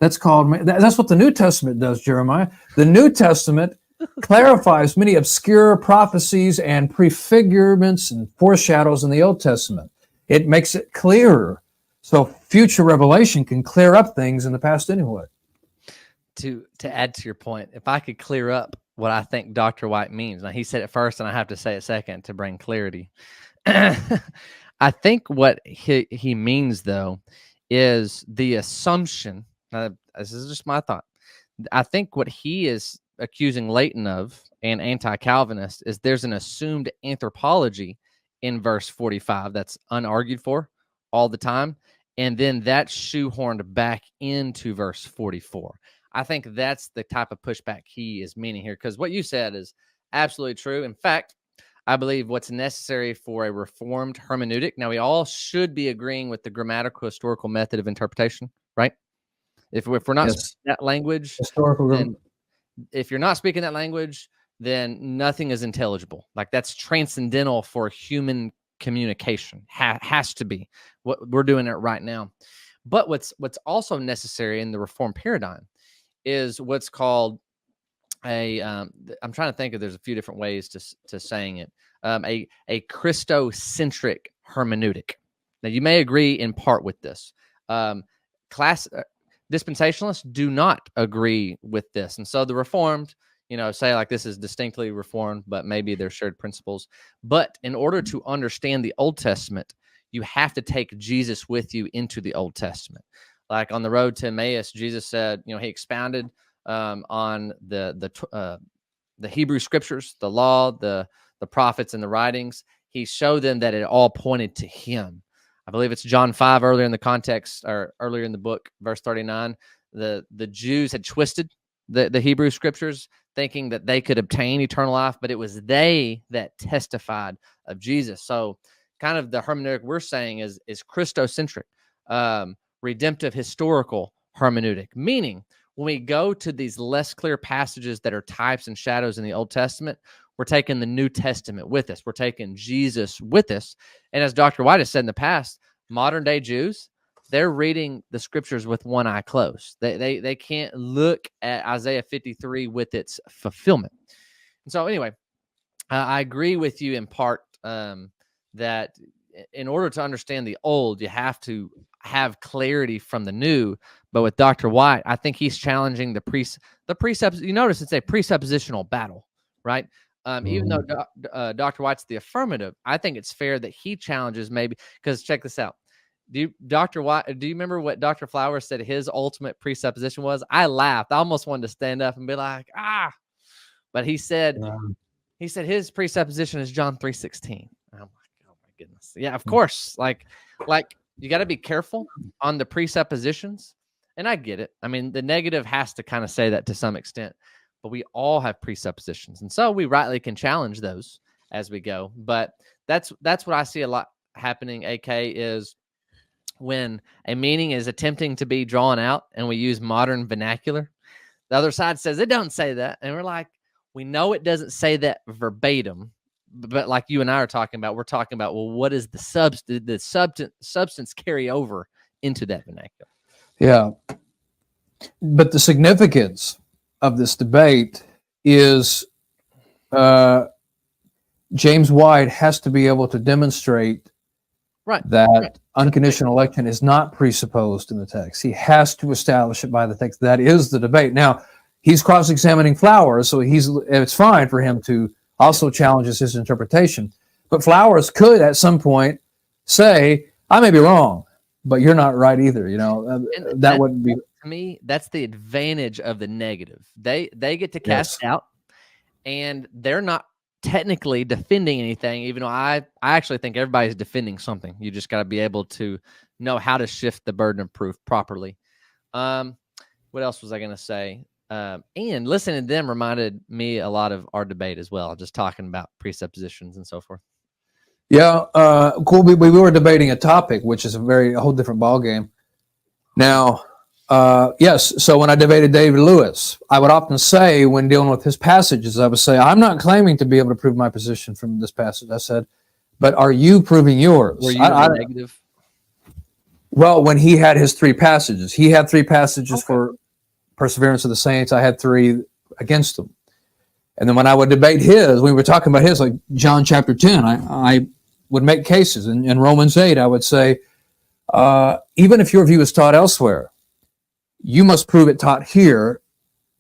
S1: the New Testament does, Jeremiah. The New Testament clarifies many obscure prophecies and prefigurements and foreshadows in the Old Testament. It makes it clearer. So future revelation can clear up things in the past anyway.
S2: To add to your point, if I could clear up what I think Dr. White means. Now, he said it first, and I have to say it second to bring clarity. I think what he means, though, is the assumption. This is just my thought. I think what he is accusing Leighton of, and anti-Calvinist, is there's an assumed anthropology in verse 45 that's unargued for all the time, and then that's shoehorned back into verse 44. I think that's the type of pushback he is meaning here, because what you said is absolutely true. In fact, I believe what's necessary for a reformed hermeneutic. Now, we all should be agreeing with the grammatical historical method of interpretation, right? If we're not speaking that language, if you're not speaking that language, then nothing is intelligible. Like, that's transcendental for human communication. Has to be. What we're doing it right now. But what's also necessary in the reform paradigm is what's called I'm trying to think of, there's a few different ways to saying it. A Christocentric hermeneutic. Now, you may agree in part with this. Dispensationalists do not agree with this. And so the Reformed, say like this is distinctly Reformed, but maybe they're shared principles. But in order to understand the Old Testament, you have to take Jesus with you into the Old Testament. Like on the road to Emmaus, Jesus said, he expounded on the Hebrew scriptures, the law, the prophets, and the writings. He showed them that it all pointed to him. I believe it's John 5 earlier in the context, or earlier in the book, verse 39. The Jews had twisted the Hebrew scriptures, thinking that they could obtain eternal life, but it was they that testified of Jesus. So kind of the hermeneutic we're saying is Christocentric, redemptive, historical hermeneutic, meaning when we go to these less clear passages that are types and shadows in the Old Testament, we're taking the New Testament with us. We're taking Jesus with us. And as Dr. White has said in the past, modern day Jews, they're reading the scriptures with one eye closed. They can't look at Isaiah 53 with its fulfillment. And so anyway, I agree with you in part that in order to understand the old, you have to have clarity from the new. But with Dr. White, I think he's challenging the precepts. You notice it's a presuppositional battle, right? Even though Dr. White's the affirmative, I think it's fair that he challenges maybe, because check this out. Do you remember what Dr. Flowers said his ultimate presupposition was? I laughed. I almost wanted to stand up and be like, but he said his presupposition is John 3:16. I'm like, oh my goodness. Yeah, of course. Like you got to be careful on the presuppositions. And I get it. I mean, the negative has to kind of say that to some extent, but we all have presuppositions. And so we rightly can challenge those as we go. But that's what I see a lot happening, AK, is when a meaning is attempting to be drawn out and we use modern vernacular, the other side says it don't say that. And we're like, we know it doesn't say that verbatim, but like you and I are talking about, we're talking about, well, what is the substance carry over into that vernacular?
S1: Yeah. But the significance of this debate is James White has to be able to demonstrate that unconditional election is not presupposed in the text. He has to establish it by the text. That is the debate. Now, he's cross-examining Flowers, so it's fine for him to also challenge his interpretation. But Flowers could at some point say, I may be wrong, but you're not right either. That wouldn't be.
S2: To me, that's the advantage of the negative. They get to cast out, and they're not technically defending anything, even though I actually think everybody's defending something. You just got to be able to know how to shift the burden of proof properly. What else was I going to say? And listening to them reminded me a lot of our debate as well, just talking about presuppositions and so forth.
S1: Yeah, cool. We were debating a topic, which is a whole different ballgame. Now, yes, so when I debated David Lewis, I would often say when dealing with his passages, I would say, I'm not claiming to be able to prove my position from this passage. I said, but are you proving yours?
S2: Were you negative?
S1: Well, when he had his three passages, he had three passages for perseverance of the saints. I had three against them. And then when I would debate his, we were talking about his, like John chapter 10, I would make cases. In Romans 8, I would say, even if your view is taught elsewhere, you must prove it taught here.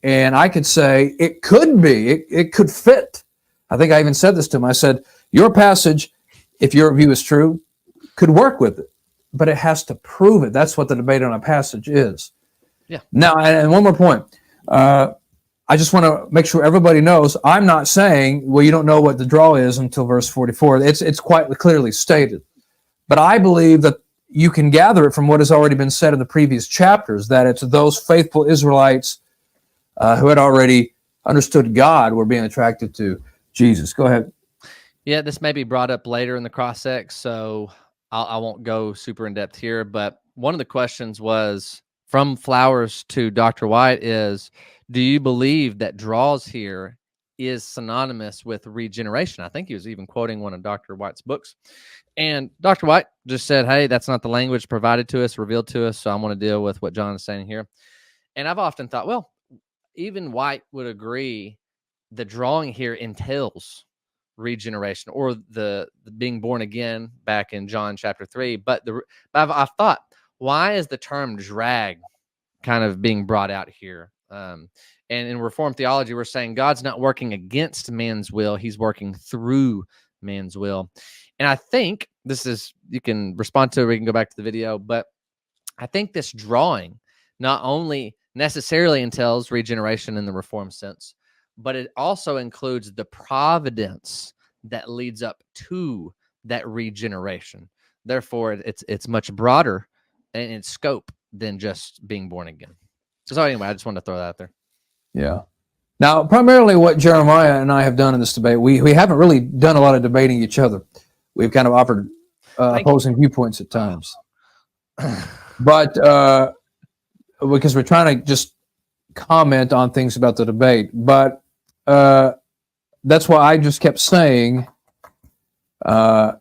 S1: And I could say it could be, it could fit. I think I even said this to him. I said, your passage, if your view is true, could work with it, but it has to prove it. That's what the debate on a passage is.
S2: Yeah.
S1: Now, and one more point. I just want to make sure everybody knows I'm not saying, well, you don't know what the draw is until verse 44. It's quite clearly stated. But I believe that you can gather it from what has already been said in the previous chapters, that it's those faithful Israelites who had already understood God were being attracted to Jesus. Go ahead.
S2: Yeah, this may be brought up later in the cross-ex, so I won't go super in-depth here. But one of the questions was, from Flowers to Dr. White, is, do you believe that draws here is synonymous with regeneration? I think he was even quoting one of Dr. White's books. And Dr. White just said, hey, that's not the language provided to us, revealed to us, so I'm going to deal with what John is saying here. And I've often thought, well, even White would agree the drawing here entails regeneration, or the being born again back in John chapter 3. But I've thought, why is the term drag kind of being brought out here? And in Reformed theology, we're saying God's not working against man's will. He's working through man's will. And I think this is, you can respond to it, or we can go back to the video, but I think this drawing not only necessarily entails regeneration in the Reformed sense, but it also includes the providence that leads up to that regeneration. Therefore, it's much broader in its scope than just being born again. So anyway, I just wanted to throw that out there.
S1: Yeah. Now, primarily what Jeremiah and I have done in this debate, we haven't really done a lot of debating each other. We've kind of offered opposing viewpoints at times. But because we're trying to just comment on things about the debate. But that's why I just kept saying the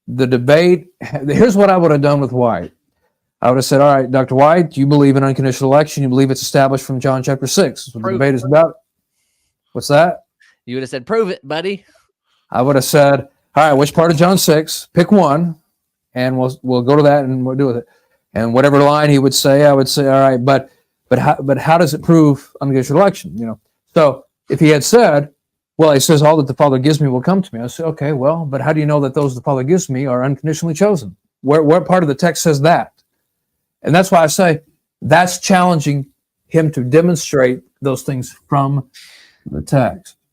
S1: debate, here's what I would have done with White. I would have said, all right, Dr. White, do you believe in unconditional election? You believe it's established from John chapter 6? That's what the debate is about. What's that?
S2: You would have said, prove it, buddy. I
S1: would have said, all right, which part of John 6? Pick one, and we'll go to that and we'll do with it. And whatever line he would say, I would say, all right, but how does it prove unconditional election? You know, so if he had said, well, he says, all that the Father gives me will come to me. I say, okay, well, but how do you know that those the Father gives me are unconditionally chosen? Where part of the text says that? And that's why I say that's challenging him to demonstrate those things from the text.